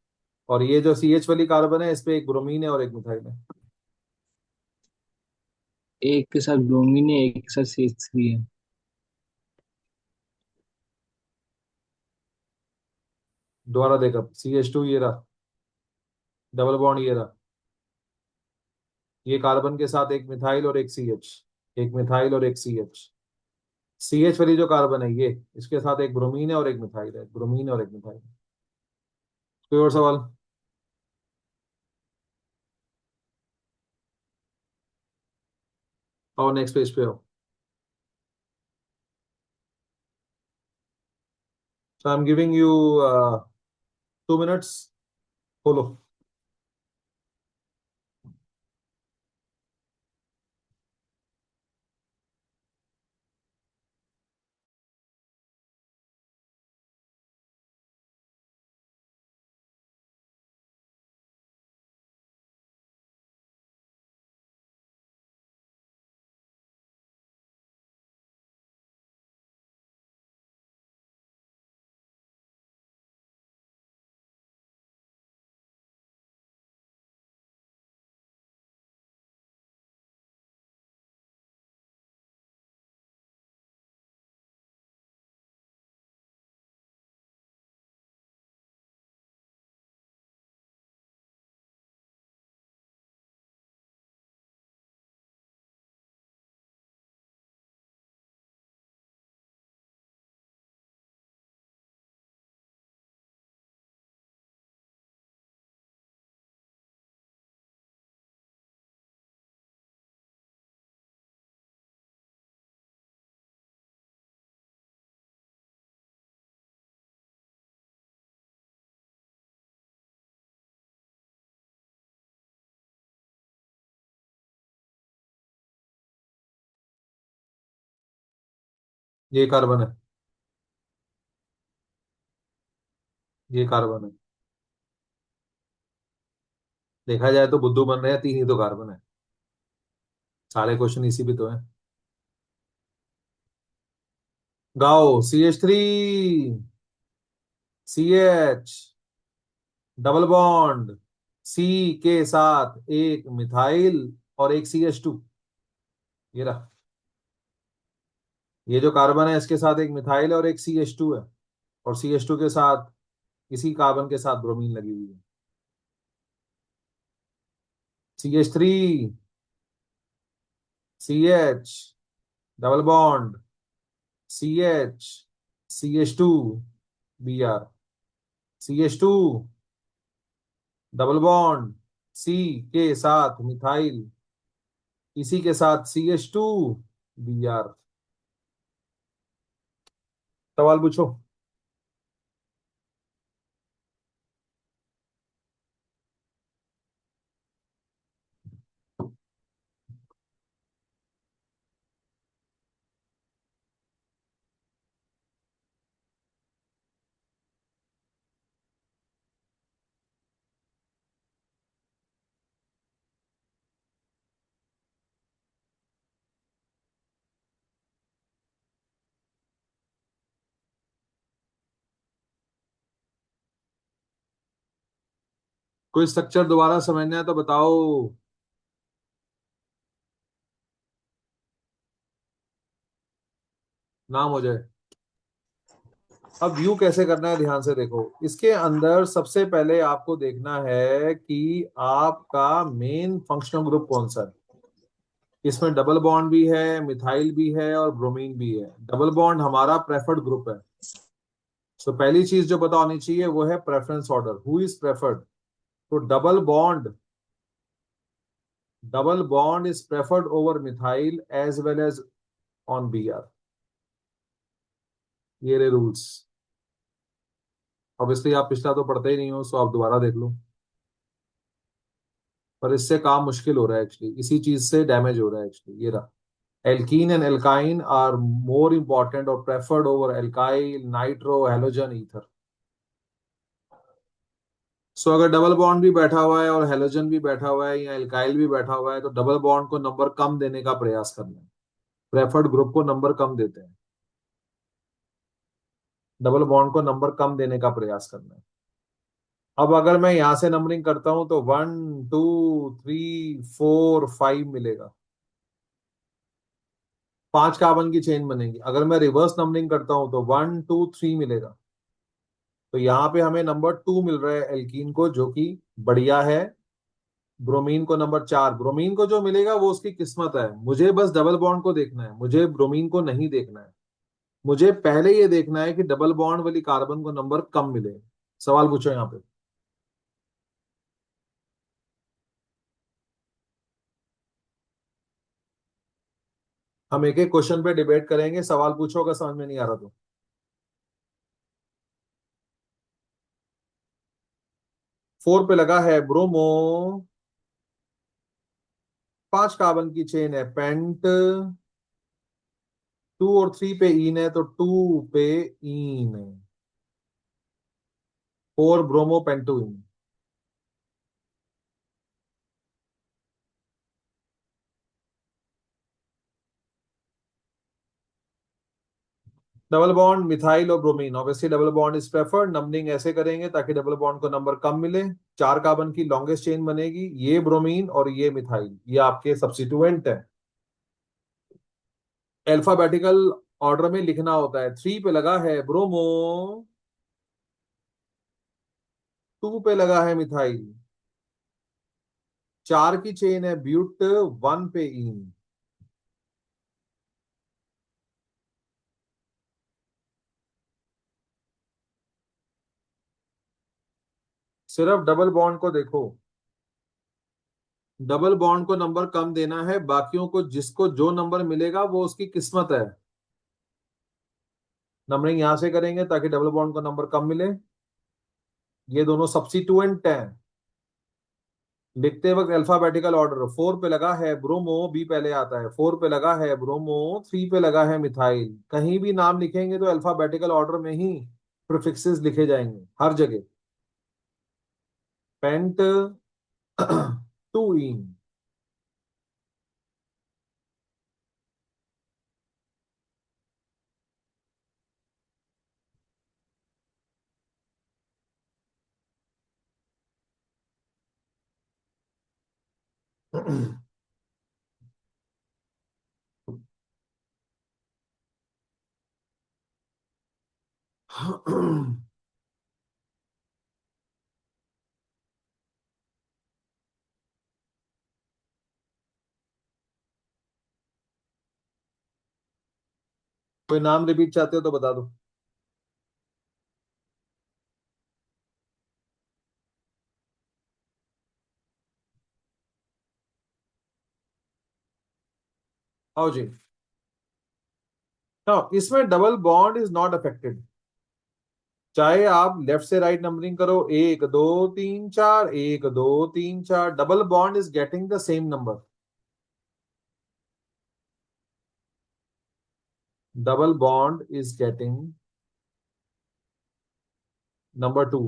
और ये जो CH वाली कार्बन है, इस पे एक ब्रोमीन है और एक मिथाइल है। एक के साथ ब्रोमीन है, एक के साथ CH3 है। दोबारा देख, अब CH2 ये रहा, डबल बॉन्ड ये रहा, ये कार्बन के साथ एक मिथाइल और एक CH, एक मिथाइल और एक CH। CH वाली जो कार्बन है ये, इसके साथ एक ब्रोमीन है और एक मिथाइल है, ब्रोमीन और एक मिथाइल। कोई और सवाल? और नेक्स्ट पेज पे हो। So I am giving you 2 minutes। खोलो। ये कार्बन है, ये कार्बन है। देखा जाए तो बुद्धू बन रहे हैं, तीन ही तो कार्बन है। सारे क्वेश्चन इसी पे तो है। गाओ CH3, CH, double bond, C के साथ एक मिथाइल और एक CH2। ये रहा, ये जो कार्बन है इसके साथ एक मिथाइल और एक CH2 है। और CH2 के साथ इसी कार्बन के साथ ब्रोमीन लगी हुई है। CH3, CH, double bond, CH, CH2, Br, CH2, double bond, C के साथ मिथाइल, इसी के साथ CH2, Br। सवाल पूछो। कोई स्ट्रक्चर दोबारा समझना है तो बताओ। नाम हो जाए। अब व्यू कैसे करना है, ध्यान से देखो। इसके अंदर सबसे पहले आपको देखना है कि आपका मेन फंक्शनल ग्रुप कौन सा है। इसमें डबल बॉन्ड भी है, मिथाइल भी है और ब्रोमीन भी है। डबल बॉन्ड हमारा प्रेफर्ड ग्रुप है। तो पहली चीज जो पता होनी चाहिए वो है preference order, who is preferred. तो double bond is preferred over methyl as well as on Br। ये रहे रूल्स। ऑब्वियसली आप पिछला तो पढ़ते ही नहीं हो, सो आप दोबारा देख लो। पर इससे काम मुश्किल हो रहा है एक्चुअली, इसी चीज से डैमेज हो रहा है एक्चुअली। ये रहा, alkene and alkyne are more important और preferred over alkyl, nitro, halogen, ether. So अगर डबल बॉन्ड भी बैठा हुआ है और हेलोजन भी बैठा हुआ है या एल्काइल भी बैठा हुआ है, तो डबल बॉन्ड को नंबर कम देने का प्रयास करना है। प्रेफर्ड ग्रुप को नंबर कम देते हैं, डबल बॉन्ड को नंबर कम देने का प्रयास करना है। अब अगर मैं यहां से नंबरिंग करता हूं तो 1 2 3 4 5 मिलेगा, 5 कार्बन की चेन बनेगी। अगर मैं रिवर्स नंबरिंग करता हूं तो 1 2 3 मिलेगा। तो यहाँ पे हमें नंबर 2 मिल रहा है एल्कीन को, जो कि बढ़िया है। ब्रोमीन को नंबर 4, ब्रोमीन को जो मिलेगा वो उसकी किस्मत है। मुझे बस डबल बॉन्ड को देखना है, मुझे ब्रोमीन को नहीं देखना है। मुझे पहले ये देखना है कि डबल बॉन्ड वाली कार्बन को नंबर कम मिले। सवाल पूछो यहाँ पे। हम एक एक क्वेश्चन पे डिबेट करेंगे, सवाल पूछो अगर समझ में नहीं आ रहा तो। 4 पे लगा है ब्रोमो, 5 कार्बन की चेन है पेंट, 2 और 3 पे ईन है, तो 2 पे ईन है, 4 ब्रोमो पेंटुइन। डबल बॉन्ड मिथाइल और bromine, obviously double bond is preferred. Numbering ऐसे करेंगे ताकि डबल बॉन्ड को नंबर कम मिले। 4 कार्बन की लॉन्गेस्ट चेन बनेगी, ये ब्रोमीन और ये मिथाइल, ये आपके सब्स्टिट्यूएंट है। अल्फाबेटिकल ऑर्डर में लिखना होता है। 3 पे लगा है ब्रोमो, 2 पे लगा है मिथाइल, 4 की चेन है ब्यूट, 1 पे इन। सिर्फ डबल बॉन्ड को देखो, डबल बॉन्ड को नंबर कम देना है, बाकियों को जिसको जो नंबर मिलेगा वो उसकी किस्मत है। नंबरिंग यहां से करेंगे ताकि डबल बॉन्ड को नंबर कम मिले। ये दोनों सब्स्टिट्यूएंट हैं। लिखते वक्त अल्फाबेटिकल ऑर्डर, 4 पे लगा है ब्रोमो, बी पहले आता है। 4 पे लगा है ब्रोमो, 3 पे लगा है मिथाइल। कहीं भी नाम लिखेंगे तो अल्फाबेटिकल ऑर्डर में ही प्रीफिक्सेस लिखे जाएंगे हर जगह। पेंट, टू इन। कोई नाम रिपीट चाहते हो तो बता दो। आओ जी। हाँ, इसमें double bond is not affected. चाहे आप लेफ्ट से राइट नंबरिंग करो, 1 2 3 4, 1 2 3 4, double bond is getting the same number. Double bond is getting number 2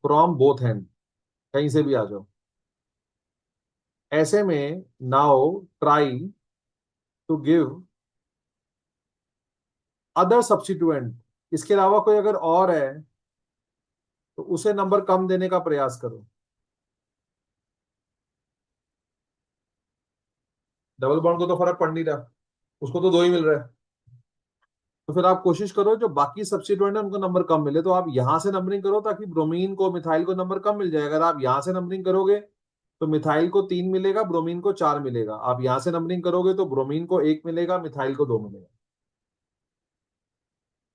from both hand, कहीं से भी आ जाओ। ऐसे में now try to give other substituent. इसके अलावा कोई अगर और है तो उसे नंबर कम देने का प्रयास करो। डबल बॉन्ड को तो फर्क पड़ नहीं रहा, उसको तो 2 ही मिल रहा है। तो फिर आप कोशिश करो जो बाकी सब्स्टिट्यूएंट है उनको नंबर कम मिले। तो आप यहां से नंबरिंग करो ताकि ब्रोमीन को, मिथाइल को नंबर कम मिल जाए। अगर आप यहां से नंबरिंग करोगे तो मिथाइल को 3 मिलेगा, ब्रोमीन को 4 मिलेगा। आप यहां से नंबरिंग करोगे तो ब्रोमीन को 1 मिलेगा, मिथाइल को 2 मिलेगा।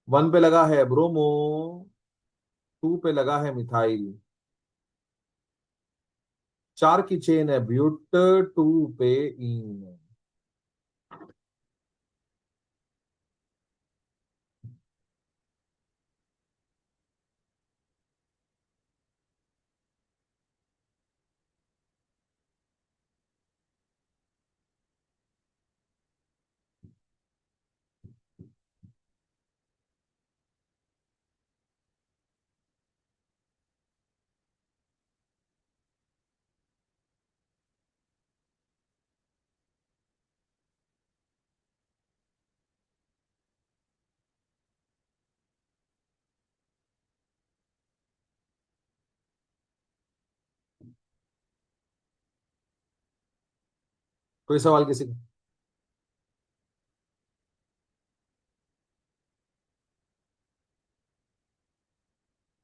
1 पे लगा है ब्रोमो, 2 पे लगा है मिथाइल, 4 की चेन है ब्यूट, 2 पे इन। कोई सवाल किसी का?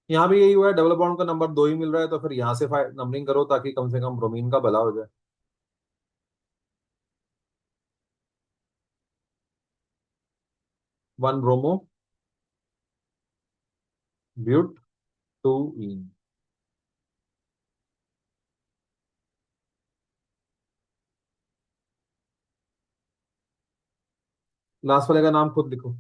यहाँ भी यही हुआ है, डबल बॉन्ड का नंबर 2 ही मिल रहा है, तो फिर यहाँ से नंबरिंग करो ताकि कम से कम ब्रोमीन का भला हो जाए। 1 ब्रोमो, ब्यूट, 2 इन। लास्ट वाले का नाम खुद लिखो।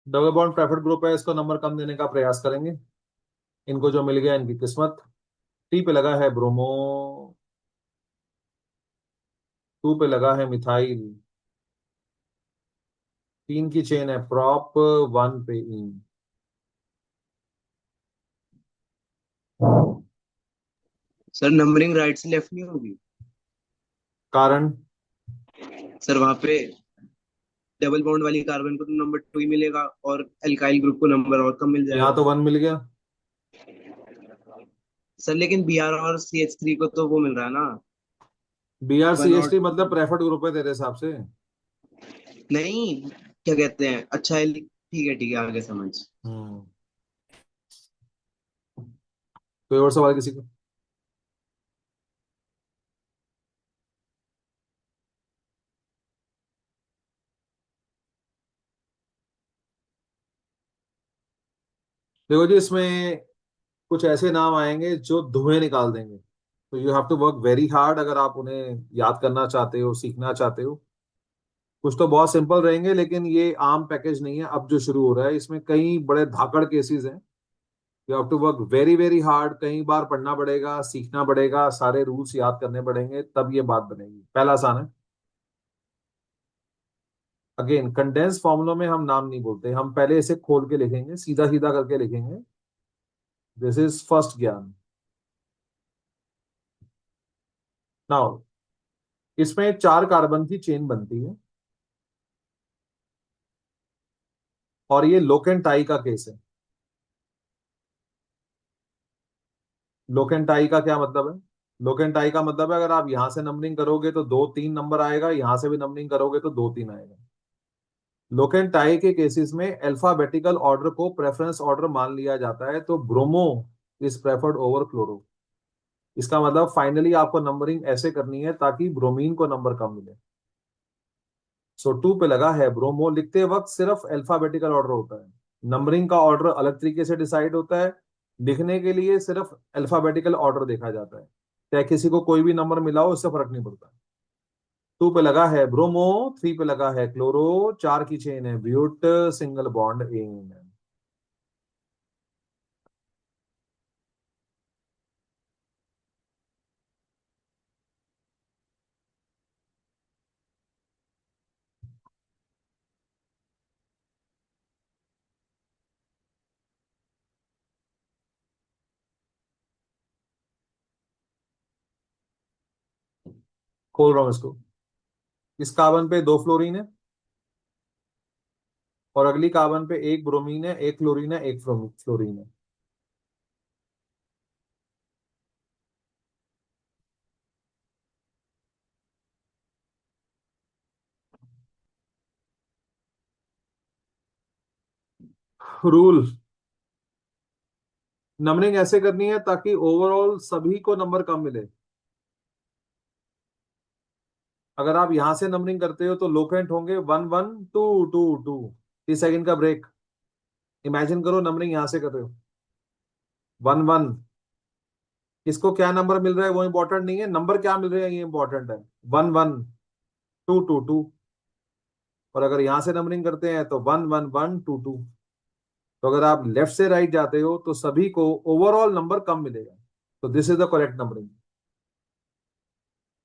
डबल बॉन्ड प्रेफर्ड ग्रुप है, इसको नंबर कम देने का प्रयास करेंगे। इनको जो मिल गया इनकी किस्मत। टी पे लगा है ब्रोमो, 2 पे लगा है मिथाइल, 3 की चेन है प्रॉप, 1 पे इन। सर नंबरिंग राइट से लेफ्ट नहीं होगी? कारण? सर वहां पे डबल बॉन्ड वाली कार्बन को तो नंबर 2 ही मिलेगा और एल्काइल ग्रुप को नंबर और कम मिल यहाँ जाएगा। तो 1 मिल गया। सर लेकिन Br और CH3 को तो वो मिल रहा है ना, B R C one S और टी मतलब प्रेफर्ड ग्रुप है तेरे हिसाब से? नहीं, क्या कहते हैं, अच्छा है, ठीक है आगे समझ। हम्म। कोई और सवाल किसी को? देखो जी, इसमें कुछ ऐसे नाम आएंगे जो धुएं निकाल देंगे, तो you have to work very hard अगर आप उन्हें याद करना चाहते हो, सीखना चाहते हो। कुछ तो बहुत सिंपल रहेंगे, लेकिन ये आम पैकेज नहीं है अब जो शुरू हो रहा है, इसमें कई बड़े धाकड़ केसेस हैं। You have to work very very hard, कई बार पढ़ना पड़ेगा, सीखना पड़ेगा, सारे रूल्स याद करने पड़ेंगे, तब ये बात बनेगी। पहला आसान है। अगेन, कंडेंस फॉर्मूलों में हम नाम नहीं बोलते, हम पहले इसे खोल के लिखेंगे, सीधा सीधा करके लिखेंगे। दिस इज फर्स्ट ज्ञान। नाउ, इसमें 4 कार्बन की चेन बनती है, और ये लोकेन टाई का केस है। लोकेन टाई का क्या मतलब है? लोकेन टाई का मतलब है, अगर आप यहां से नंबरिंग करोगे तो 2 3 नंबर आएगा, यहां से भी नंबरिंग करोगे तो 2 3 आएगा। लोकेन टाई के केसेस में अल्फाबेटिकल ऑर्डर को प्रेफरेंस ऑर्डर मान लिया जाता है, तो bromo is preferred over chloro. इसका मतलब फाइनली आपको नंबरिंग ऐसे करनी है ताकि ब्रोमीन को नंबर कम मिले। सो 2 पे लगा है ब्रोमो, लिखते वक्त सिर्फ अल्फाबेटिकल ऑर्डर होता है, नंबरिंग का ऑर्डर अलग तरीके से डिसाइड होता है। लिखने के लिए सिर्फ अल्फाबेटिकल ऑर्डर देखा जाता है, चाहे किसी को कोई भी नंबर मिला हो, उससे फर्क नहीं पड़ता। 2 पे लगा है ब्रोमो, 3 पे लगा है क्लोरो, 4 की चेन है ब्यूट, सिंगल बॉन्ड इन। खोल रहा हूं इसको। इस कार्बन पे दो फ्लोरीन है, और अगली कार्बन पे एक ब्रोमीन है, एक क्लोरीन है, एक फ्लोरीन है। रूल, नंबरिंग ऐसे करनी है ताकि ओवरऑल सभी को नंबर कम मिले। अगर आप यहां से नंबरिंग करते हो तो लोकेंट होंगे 1 1 2 2 2। 30 सेकंड का ब्रेक। इमेजिन करो नंबरिंग यहां से कर रहे हो 1 1। किसको क्या नंबर मिल रहा है वो इंपॉर्टेंट नहीं है, नंबर क्या मिल रहा है ये इंपॉर्टेंट है। 1 1 2 2 2। और अगर यहां से नंबरिंग करते हैं तो 1 1 1 2 2। तो अगर आप लेफ्ट से राइट जाते हो तो सभी को ओवरऑल नंबर कम मिलेगा। तो this is the correct numbering.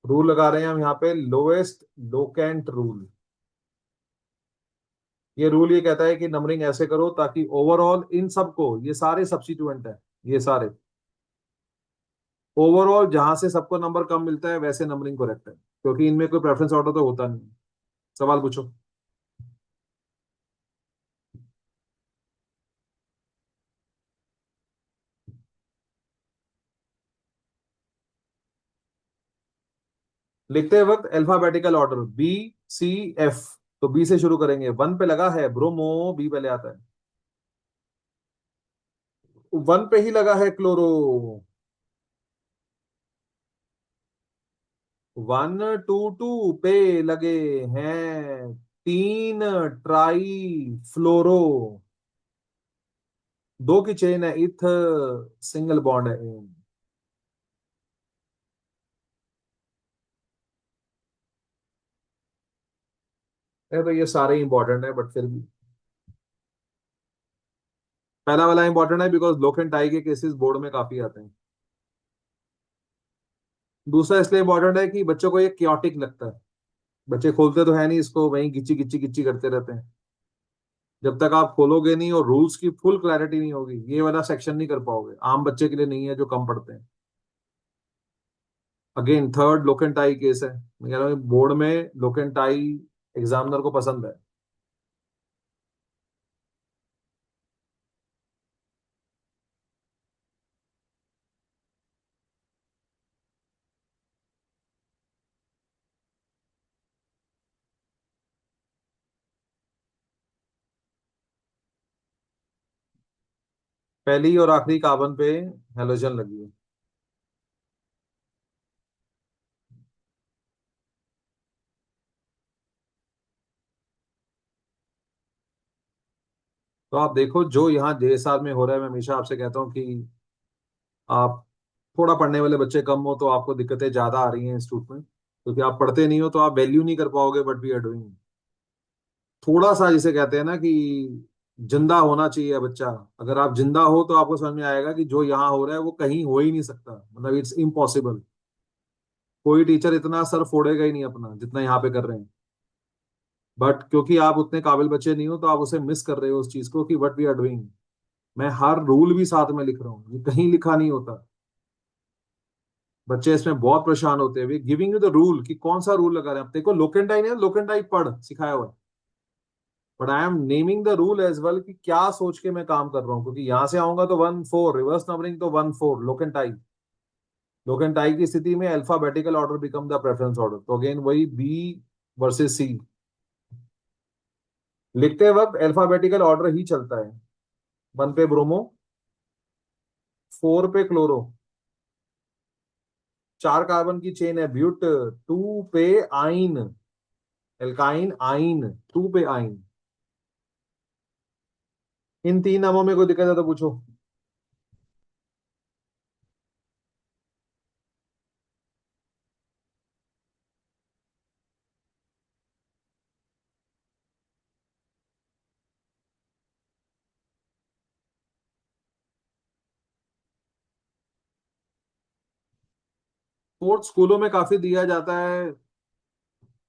Rule लगा रहे हैं हम यहाँ पे, लोएस्ट लोकेंट रूल। ये रूल ये कहता है कि नंबरिंग ऐसे करो ताकि ओवरऑल इन सबको, ये सारे सब्स्टिट्यूएंट है, ये सारे ओवरऑल जहां से सबको नंबर कम मिलता है वैसे नंबरिंग करेक्ट है, क्योंकि इनमें कोई प्रेफरेंस ऑर्डर तो होता नहीं। सवाल पूछो। लिखते वक्त alphabetical order B C F। तो बी से शुरू करेंगे। 1 पे लगा है ब्रोमो, बी पहले आता है। 1 पे ही लगा है क्लोरो। 1 2 2 पे लगे हैं 3 ट्राई फ्लोरो। 2 की चेन है इथ, सिंगल बॉन्ड है इन। तो ये सारे इंपॉर्टेंट है बट फिर भी पहला वाला इंपॉर्टेंट है बिकॉज लोक एंड टाई के केसेस बोर्ड में काफी आते हैं। दूसरा इसलिए इंपॉर्टेंट है कि बच्चों को ये क्योटिक लगता है। बच्चे खोलते तो है नहीं इसको, वहीं गिच्ची गिच्ची गिच्ची करते रहते हैं। जब तक आप खोलोगे नहीं और रूल्स की फुल क्लैरिटी नहीं होगी ये वाला सेक्शन नहीं कर पाओगे। आम बच्चे के लिए नहीं है जो कम पढ़ते हैं। अगेन थर्ड लोक एंड टाई केस है। मैं कह रहा हूँ बोर्ड में लोक एंड टाई एग्जामिनर को पसंद है। पहली और आखिरी कार्बन पे हेलोजन लगी है। तो आप देखो जो यहाँ JSR में हो रहा है, मैं हमेशा आपसे कहता हूँ कि आप थोड़ा पढ़ने वाले बच्चे कम हो तो आपको दिक्कतें ज्यादा आ रही हैं इंस्टीट्यूट में, क्योंकि आप पढ़ते नहीं हो तो आप वैल्यू नहीं कर पाओगे बट वी आर डूइंग। थोड़ा सा जिसे कहते हैं ना कि जिंदा होना चाहिए बच्चा। अगर आप जिंदा हो तो आपको समझ में आएगा कि जो यहाँ हो रहा है वो कहीं हो ही नहीं सकता, मतलब इट्स इम्पॉसिबल। कोई टीचर इतना सर फोड़ेगा ही नहीं अपना जितना यहाँ पे कर रहे हैं। बट क्योंकि आप उतने काबिल बच्चे नहीं हो तो आप उसे मिस कर रहे हो उस चीज को कि व्हाट वी आर डूइंग। मैं हर रूल भी साथ में लिख रहा हूँ, ये कहीं लिखा नहीं होता। बच्चे इसमें बहुत परेशान होते हैं। We giving you the rule कि कौन सा रूल लगा रहे हैं। अब देखो लोकेंटाइन है, लोकेंटाइन पढ़ सिखाया हुआ है, but I am naming the rule as well कि क्या सोच के मैं काम कर रहा हूँ। क्योंकि यहां से आऊंगा तो 1 4 रिवर्स नंबरिंग तो 1 4 लोकेंटाइन। लोकेंटाइन की स्थिति में alphabetical order become the preference order. तो अगेन वही बी वर्सेस सी। लिखते वक्त अल्फाबेटिकल ऑर्डर ही चलता है। 1 पे ब्रोमो, 4 पे क्लोरो, 4 कार्बन की चेन है ब्यूट, 2 पे आइन, एल्काइन आइन, 2 पे आइन। इन 3 नामों में कोई दिक्कत है तो पूछो। स्पोर्ट्स स्कूलों में काफी दिया जाता है।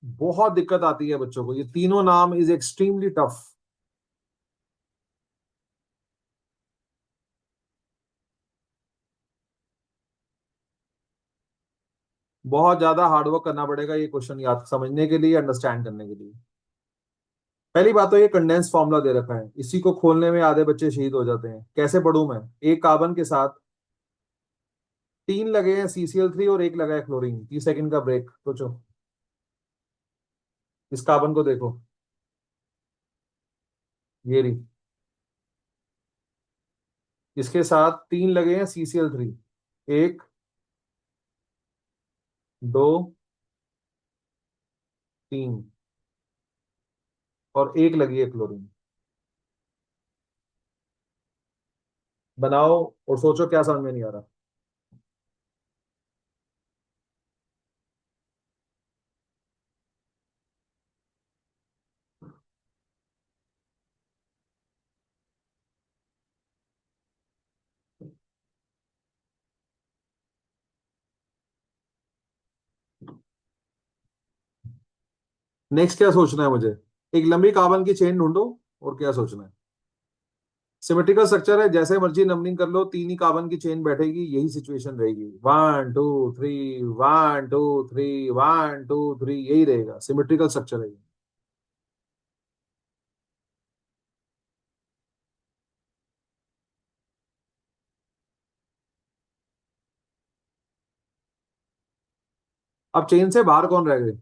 बहुत दिक्कत आती है बच्चों को, ये तीनों नाम इज एक्सट्रीमली टफ। बहुत ज्यादा हार्डवर्क करना पड़ेगा ये क्वेश्चन याद समझने के लिए, अंडरस्टैंड करने के लिए। पहली बात तो ये कंडेंस फॉर्मूला दे रखा है, इसी को खोलने में आधे बच्चे शहीद हो जाते हैं। कैसे पढ़ूं मैं? एक कार्बन के साथ 3 लगे हैं CCl3 और 1 लगा है क्लोरीन, 30 सेकंड का ब्रेक। सोचो, इस कार्बन को देखो, ये रही, इसके साथ 3 लगे हैं CCl3, 1, 2, 3, और 1 लगी है क्लोरीन। बनाओ और सोचो क्या समझ में नहीं आ रहा। नेक्स्ट क्या सोचना है मुझे? एक लंबी कार्बन की चेन ढूंढो, और क्या सोचना है? सिमेट्रिकल स्ट्रक्चर है, जैसे मर्जी नंबरिंग कर लो, 3 ही कार्बन की चेन बैठेगी, यही सिचुएशन रहेगी। 1 2 3, 1 2 3, 1 2 3, यही रहेगा, सिमेट्रिकल स्ट्रक्चर है। अब चेन से बाहर कौन रह गए?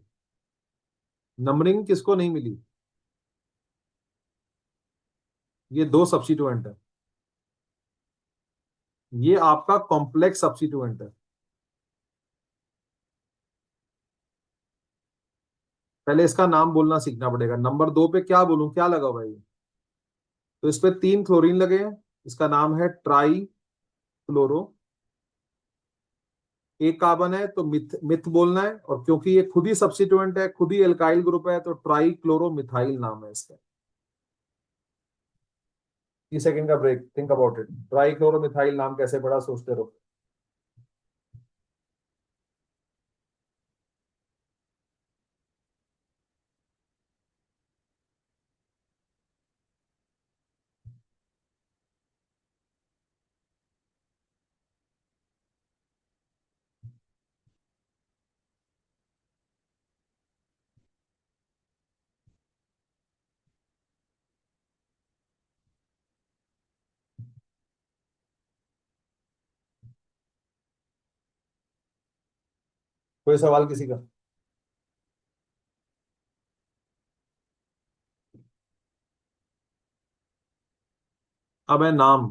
नंबरिंग किसको नहीं मिली? ये 2 सब्स्टिट्यूएंट है, ये आपका कॉम्प्लेक्स सब्स्टिट्यूएंट है। पहले इसका नाम बोलना सीखना पड़ेगा। नंबर 2 पे क्या बोलूं, क्या लगा भाई? तो इस पे 3 क्लोरीन लगे हैं, इसका नाम है ट्राई क्लोरो। एक कार्बन है तो मिथ मिथ बोलना है, और क्योंकि ये खुद ही सब्स्टिट्यूएंट है, खुद ही एल्काइल ग्रुप है, तो ट्राई क्लोरो मिथाइल नाम है इसका। 30 सेकंड का break, think about it. Trichloromethyl नाम कैसे पड़ा, सोचते रहो। कोई सवाल किसी का? अब है नाम।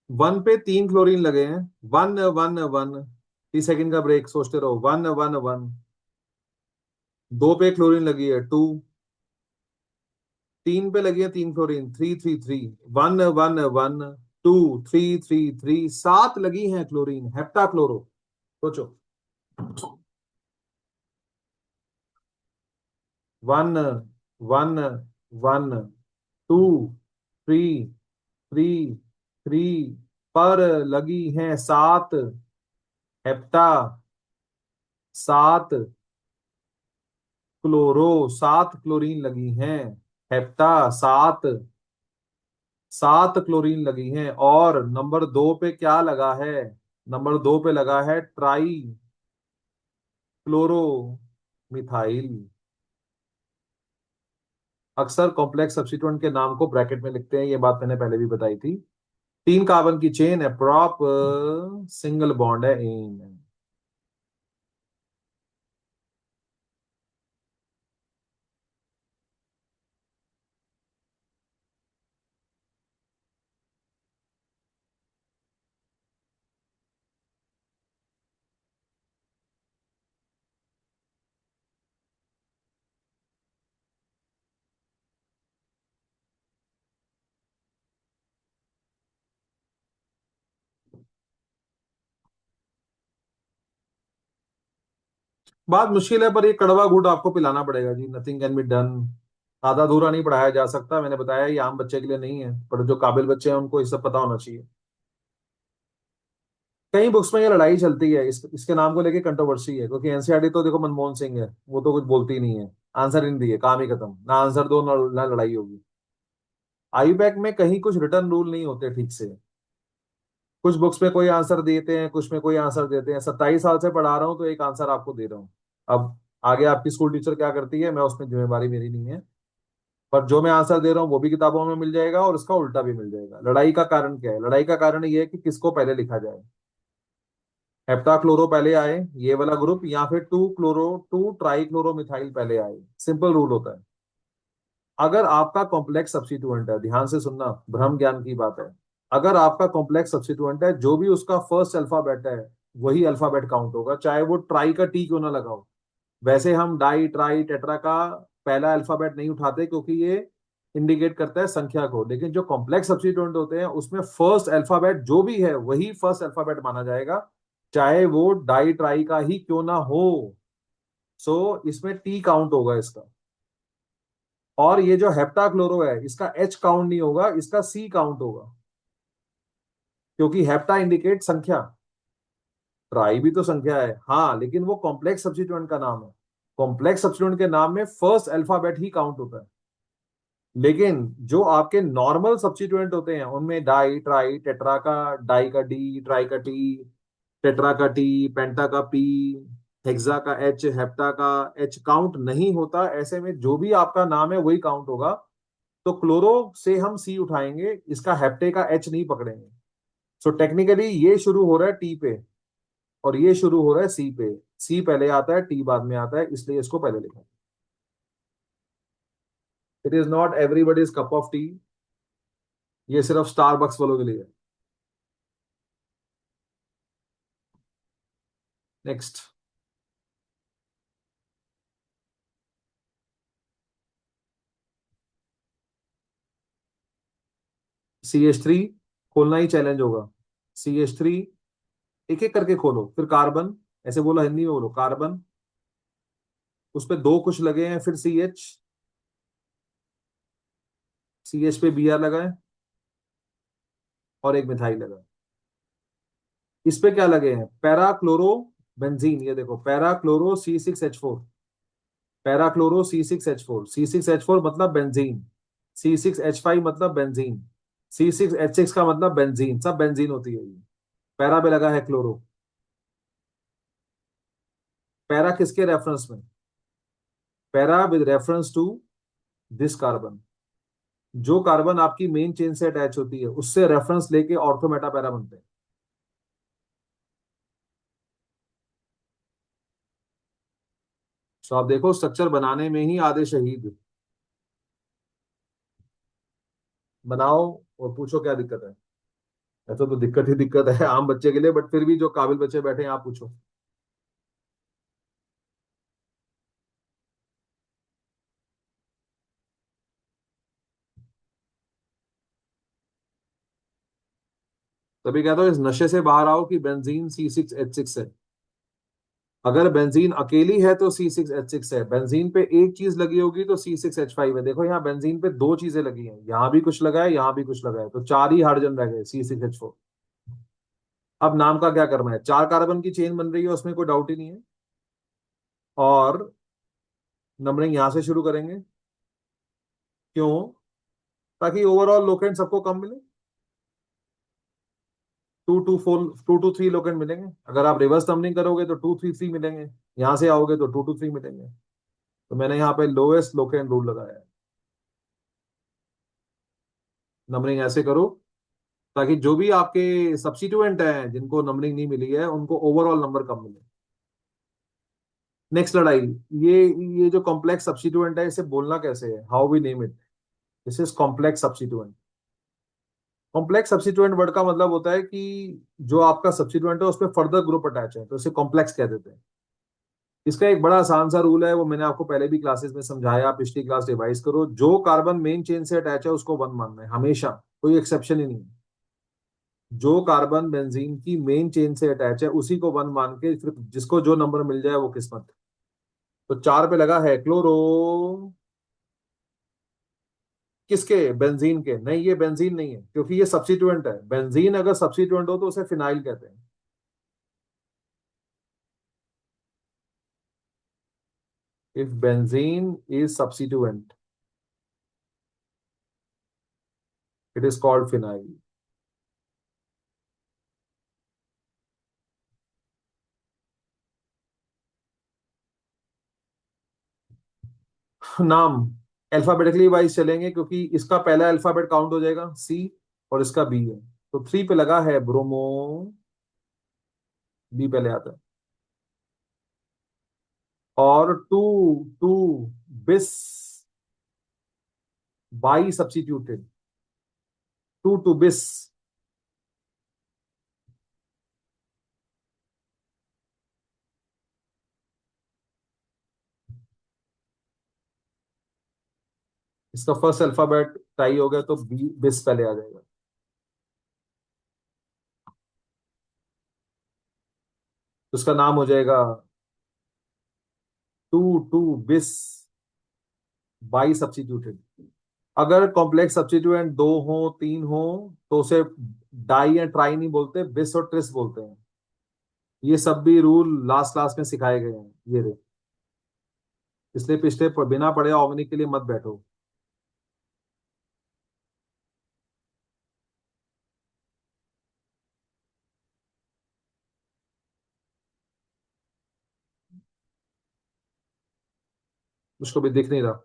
1 पे 3 क्लोरीन लगे हैं, 1 1 1। 30 सेकंड का ब्रेक, सोचते रहो। 1 1 1। 2 पे क्लोरीन लगी है, 2। 3 पे लगी है 3 क्लोरीन, 3 3 3। 1 1 1 2 3 3 3। 7 लगी हैं क्लोरीन, हेप्टा क्लोरो। सोचो। 1 1 1 2 3 3 पर लगी हैं 7 हेप्टा, 7 क्लोरो, 7 क्लोरीन लगी हैं। हेप्टा 7, 7 क्लोरीन लगी हैं। और नंबर 2 पे क्या लगा है? नंबर 2 पे लगा है ट्राई क्लोरो मिथाइल। अक्सर कॉम्प्लेक्स सब्स्टिट्यूएंट के नाम को ब्रैकेट में लिखते हैं, ये बात मैंने पहले भी बताई थी। 3 कार्बन की चेन है, प्रॉप सिंगल बॉन्ड है इन। बात मुश्किल है, पर ये कड़वा घूट आपको पिलाना पड़ेगा जी। Nothing can be done. आधा अधूरा नहीं पढ़ाया जा सकता। मैंने बताया ये आम बच्चे के लिए नहीं है, पर जो काबिल बच्चे हैं उनको ये सब पता होना चाहिए। कई बुक्स में ये लड़ाई चलती है, इसके नाम को लेके कंट्रोवर्सी है, क्योंकि एनसीईआरटी तो देखो मनमोहन सिंह है, वो तो कुछ बोलती ही नहीं है। आंसर ही नहीं दिए, काम ही खत्म। ना आंसर दो, ना लड़ाई होगी। आईपैक में कहीं कुछ रिटर्न रूल नहीं होते ठीक से। कुछ बुक्स में कोई आंसर देते हैं, कुछ में कोई आंसर देते हैं। 27 साल से पढ़ा रहा हूँ तो एक आंसर आपको दे रहा हूँ। अब आगे आपकी स्कूल टीचर क्या करती है, मैं उसमें जिम्मेवारी मेरी नहीं है। पर जो मैं आंसर दे रहा हूँ वो भी किताबों में मिल जाएगा और उसका उल्टा भी मिल जाएगा। लड़ाई का कारण क्या है? लड़ाई का कारण ये है कि किसको पहले लिखा जाए। हेप्टाक्लोरो पहले आए, ये वाला ग्रुप, या फिर टू ट्राईक्लोरोमिथाइल पहले आए। सिंपल रूल होता है। अगर आपका कॉम्प्लेक्स सब्स्टिट्यूएंट है, ध्यान से सुनना, ब्रह्म ज्ञान की बात है। अगर आपका कॉम्प्लेक्स सब्स्टिट्यूएंट है, जो भी उसका फर्स्ट अल्फाबेट है वही अल्फाबेट काउंट होगा, चाहे वो ट्राई का टी क्यों ना लगाओ। वैसे हम डाई ट्राई टेट्रा का पहला अल्फाबेट नहीं उठाते क्योंकि ये इंडिकेट करता है संख्या को, लेकिन जो कॉम्प्लेक्स सब्स्टिट्यूएंट होते हैं उसमें फर्स्ट अल्फाबेट जो भी है वही फर्स्ट अल्फाबेट माना जाएगा, चाहे वो डाई ट्राई का ही क्यों ना हो। सो इसमें टी काउंट होगा इसका। और ये जो हेप्टाक्लोरो है इसका एच काउंट नहीं होगा, इसका सी काउंट होगा, क्योंकि हेप्टा इंडिकेट संख्या, ट्राई भी तो संख्या है हाँ, लेकिन वो कॉम्प्लेक्स सब्स्टिट्यूएंट का नाम है। कॉम्प्लेक्स सब्स्टिट्यूएंट के नाम में फर्स्ट अल्फाबेट ही काउंट होता है। लेकिन जो आपके नॉर्मल सब्स्टिट्यूएंट होते हैं उनमें डाई ट्राई टेट्रा का डाई का डी, ट्राई का टी, टेट्रा का टी, पेंटा का पी, हेक्सा का एच, हेप्टा का एच काउंट नहीं होता। ऐसे में जो भी आपका नाम है वही काउंट होगा। तो क्लोरो से हम सी उठाएंगे, इसका हेप्टे का एच नहीं पकड़ेंगे। सो टेक्निकली ये शुरू हो रहा है टी पे और ये शुरू हो रहा है सी पे। सी पहले आता है, टी बाद में आता है, इसलिए इसको पहले लिखा। It is not everybody's cup of T, ये सिर्फ स्टारबक्स वालों के लिए है। नेक्स्ट, CH3 खोलना ही चैलेंज होगा। CH3 एक एक करके खोलो, फिर कार्बन, ऐसे बोलो, हिंदी में बोलो कार्बन, उस पे दो कुछ लगे हैं, फिर CH, CH पे Br लगा है और एक मिथाइल लगा है। इस पे क्या लगे हैं? पैराक्लोरो बेंजीन, ये देखो parachloro C6H4, parachloro C6H4, C6H4 मतलब बेंजीन, C6H5 मतलब बेंजीन, C6H6 का मतलब बेंजीन, सब बेंजीन होती है ये। पैरा पे लगा है क्लोरो। पैरा किसके रेफरेंस में? Para with reference to this carbon. जो कार्बन आपकी मेन चेन से अटैच होती है उससे रेफरेंस लेके ऑर्थो मेटा पैरा बनते हैं। तो आप देखो स्ट्रक्चर बनाने में ही आधे शहीद। बनाओ और पूछो क्या दिक्कत है। ऐसा तो दिक्कत ही दिक्कत है आम बच्चे के लिए, बट फिर भी जो काबिल बच्चे बैठे हैं आप पूछो। तभी कहता हूँ इस नशे से बाहर आओ कि बेंजीन C6H6 है। अगर बेंजीन अकेली है तो C6H6 है, बेंजीन पे एक चीज लगी होगी तो C6H5 है। देखो यहाँ बेंजीन पे दो चीजें लगी हैं, यहाँ भी कुछ लगा है, यहाँ भी कुछ लगा है, तो चार ही हाइड्रोजन रह गए, C6H4। अब नाम का क्या करना है? चार कार्बन की चेन बन रही है, उसमें कोई डाउट ही नहीं है। और नंबरिंग यहां से शुरू करेंगे। क्यों? ताकि ओवरऑल लोकेंट सबको कम मिले। 2 2 4 2 2 3 लोकेंट मिलेंगे। अगर आप रिवर्स नंबरिंग करोगे तो 2 3 3 मिलेंगे, यहां से आओगे तो 2 2 3 मिलेंगे। तो मैंने यहाँ पे लोएस्ट लोकेंट रूल लगाया है। नंबरिंग ऐसे करो ताकि जो भी आपके सब्स्टिट्यूएंट हैं जिनको नंबरिंग नहीं मिली है उनको ओवरऑल नंबर कम मिले। नेक्स्ट लड़ाई, ये ये जो कॉम्प्लेक्स सब्स्टिट्यूएंट है इसे बोलना कैसे है? How we name it? This is complex substituent. Complex substituent word का मतलब होता है कि जो आपका सब्स्टिट्यूएंट है उसमें फर्दर ग्रुप अटैच है, तो इसे कॉम्प्लेक्स कह देते हैं। इसका एक बड़ा आसान सा रूल है, वो मैंने आपको पहले भी क्लासेस में समझाया, पिछली क्लास रिवाइज करो। जो कार्बन मेन चेन से अटैच है उसको वन मानना है हमेशा, कोई एक्सेप्शन ही नहीं है। जो कार्बन बेंजीन की मेन चेन से अटैच है उसी को वन मान के फिर जिसको जो नंबर मिल जाए वो किस्मत। तो चार पे लगा है क्लोरो, किसके? बेंजीन के। नहीं, ये बेंजीन नहीं है क्योंकि ये सब्स्टिट्यूएंट है। बेंजीन अगर सब्स्टिट्यूएंट हो तो उसे फिनाइल कहते हैं। If benzene is substituent it is called phenyl. नाम अल्फाबेटिकली वाइज चलेंगे क्योंकि इसका पहला अल्फाबेट काउंट हो जाएगा सी और इसका बी है। तो 3 पे लगा है ब्रोमो, बी पहले आता है। और टू, टू बिस बाई सब्स्टिट्यूटेड, टू बिस। इसका फर्स्ट अल्फाबेट टाई हो गया तो बी बिस पहले आ जाएगा। तो उसका नाम हो जाएगा टू बिस बाई सब्स्टिट्यूटेड। अगर कॉम्प्लेक्स सब्स्टिट्यूएंट दो हो तीन हो तो उसे डाई या ट्राई नहीं बोलते, बिस और ट्रिस बोलते हैं। ये सब भी रूल लास्ट क्लास में सिखाए गए हैं ये रे। इसलिए पिछले बिना पढ़े ऑग्निक के लिए मत बैठो। उसको भी दिख नहीं रहा।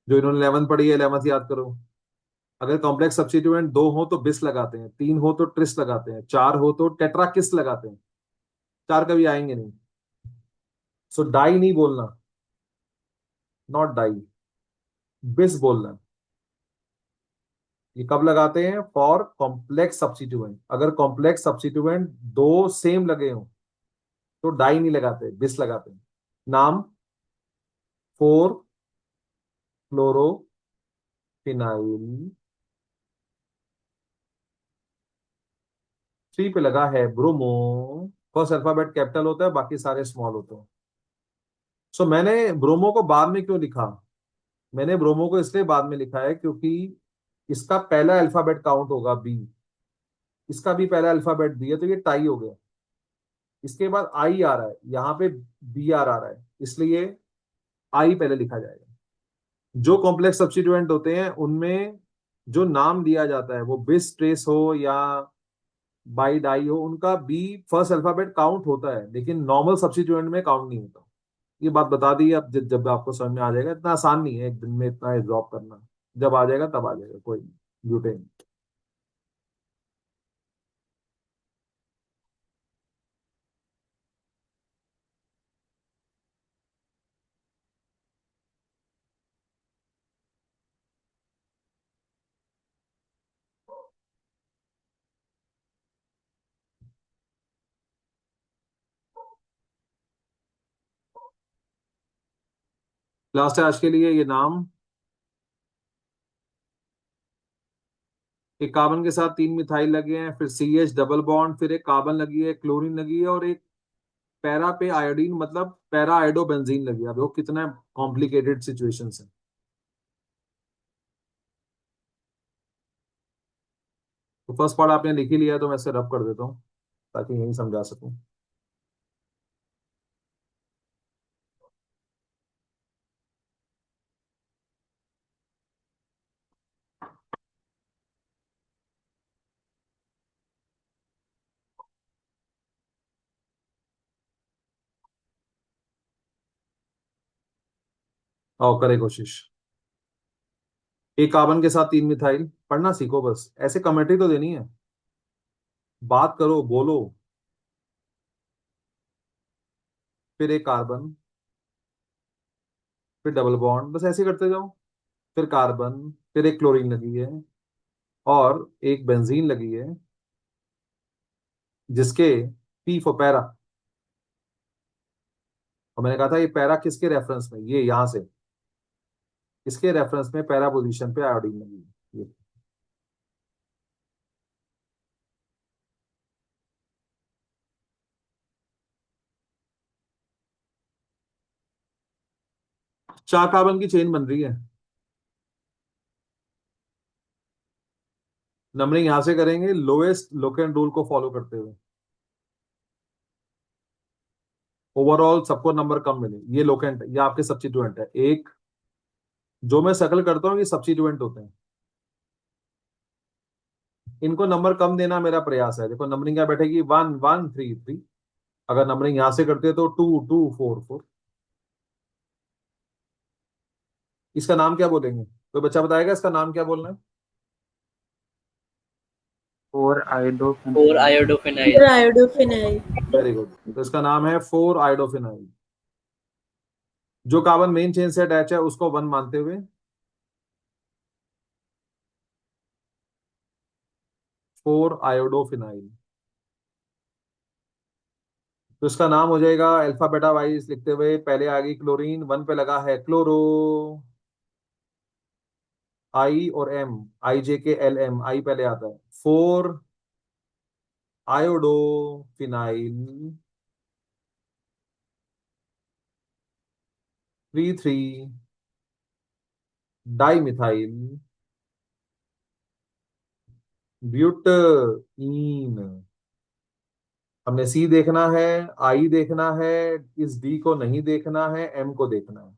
जो इन्होंने 11th पढ़ी है 11th याद करो। अगर कॉम्प्लेक्स सब्स्टिट्यूएंट दो हो तो बिस लगाते हैं, तीन हो तो ट्रिस लगाते हैं, चार हो तो टेट्राकिस लगाते हैं। चार कभी आएंगे नहीं। सो डाई नहीं बोलना, नॉट डाई, बिस बोलना है। ये कब लगाते हैं? For complex substituent. अगर कॉम्प्लेक्स सब्स्टिट्यूएंट दो सेम लगे हो तो डाई नहीं लगाते, बिस लगाते हैं। नाम 4 क्लोरोफिनाइल, 3 पे लगा है ब्रोमो। फर्स्ट अल्फाबेट कैपिटल होता है, बाकी सारे स्मॉल होते हैं। सो मैंने ब्रोमो को बाद में क्यों लिखा? मैंने ब्रोमो को इसलिए बाद में लिखा है क्योंकि इसका पहला अल्फाबेट काउंट होगा बी, इसका भी पहला अल्फाबेट बी है, तो ये टाई हो गया। इसके बाद आई आ रहा है, यहाँ पे बी आर आ रहा है, इसलिए आई पहले लिखा जाएगा। जो कॉम्प्लेक्स सब्स्टिट्यूएंट होते हैं उनमें जो नाम दिया जाता है वो बिस ट्रेस हो या बाई डाई हो, उनका बी फर्स्ट अल्फाबेट काउंट होता है, लेकिन नॉर्मल सब्स्टिट्यूएंट में काउंट नहीं होता। ये बात बता दी अब, जब आपको समझ में आ जाएगा। इतना आसान नहीं है एक दिन में इतना ड्रॉप करना। जब आ जाएगा तब आ जाएगा, कोई नहीं। ब्यूटेन। लास्ट है आज के लिए ये नाम। एक कार्बन के साथ 3 मिथाइल लगे हैं, फिर सी एच डबल बॉन्ड, फिर एक कार्बन लगी है, क्लोरीन लगी है, और एक पैरा पे आयोडीन मतलब पैरा आयोडोबेंजीन लगी है। अब देखो कितना कॉम्प्लिकेटेड सिचुएशन है। तो फर्स्ट पार्ट आपने लिख ही लिया है, तो मैं इसे रब कर देता हूँ ताकि यही समझा सकूं। आओ करे कोशिश। एक कार्बन के साथ 3 मिथाइल, पढ़ना सीखो बस, ऐसे कमेंट्री तो देनी है। बात करो, बोलो। फिर एक कार्बन, फिर डबल बॉन्ड, बस ऐसे करते जाओ। फिर कार्बन, फिर एक क्लोरीन लगी है और एक बेंजीन लगी है, जिसके पी फॉर पैरा। और मैंने कहा था ये पैरा किसके रेफरेंस में, ये यहां से इसके रेफरेंस में पैरा पोजीशन पे आयोडीन लगी है ये। 4 कार्बन की चेन बन रही है। नंबरिंग यहां से करेंगे लोएस्ट लोकेंट रूल को फॉलो करते हुए। ओवरऑल सबको नंबर कम मिले। ये लोकेंट, ये आपके सब्स्टिट्यूएंट है। एक जो मैं सर्कल करता हूँ ये सब्स्टिट्यूएंट होते हैं, इनको नंबर कम देना मेरा प्रयास है। देखो नंबरिंग क्या बैठेगी, 1 1 3 3। अगर नंबरिंग यहां से करते हैं तो 2 2 4 4। इसका नाम क्या बोलेंगे? कोई बच्चा बताएगा इसका नाम क्या बोलना है? Four four iodophenyl. Iodophenyl. Iodophenyl. Very good. तो इसका नाम है 4 आयोडोफिनाइल। जो कार्बन मेन चेन से अटैच है उसको 1 मानते हुए 4 आयोडोफिनाइल। तो इसका नाम हो जाएगा अल्फा बेटा वाइज लिखते हुए, पहले आ गई क्लोरीन, 1 पे लगा है क्लोरो, आई और एम, IJKLM, आई पहले आता है, 4 आयोडोफिनाइल, 3,3 डाइमिथाइल ब्यूटीन। हमने सी देखना है, आई देखना है, इस डी को नहीं देखना है, एम को देखना है।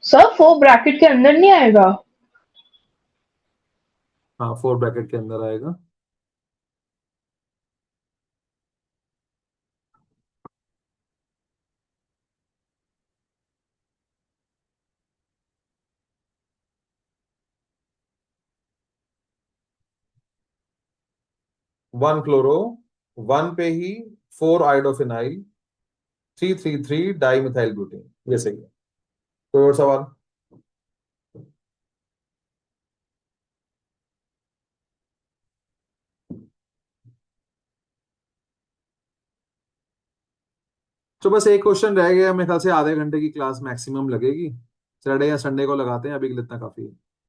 सर 4 ब्रैकेट के अंदर नहीं आएगा? हाँ, 4 ब्रैकेट के अंदर आएगा। वन क्लोरो, 1 पे ही 4 आयोडोफिनाइल, 3,3,3 डाइमिथाइल ब्यूटेन, ये सही है। कोई और सवाल? तो बस एक क्वेश्चन रह गया, मेरे ख्याल से आधे घंटे की क्लास मैक्सिमम लगेगी। सैटरडे या संडे को लगाते हैं, अभी के लिए इतना काफी है।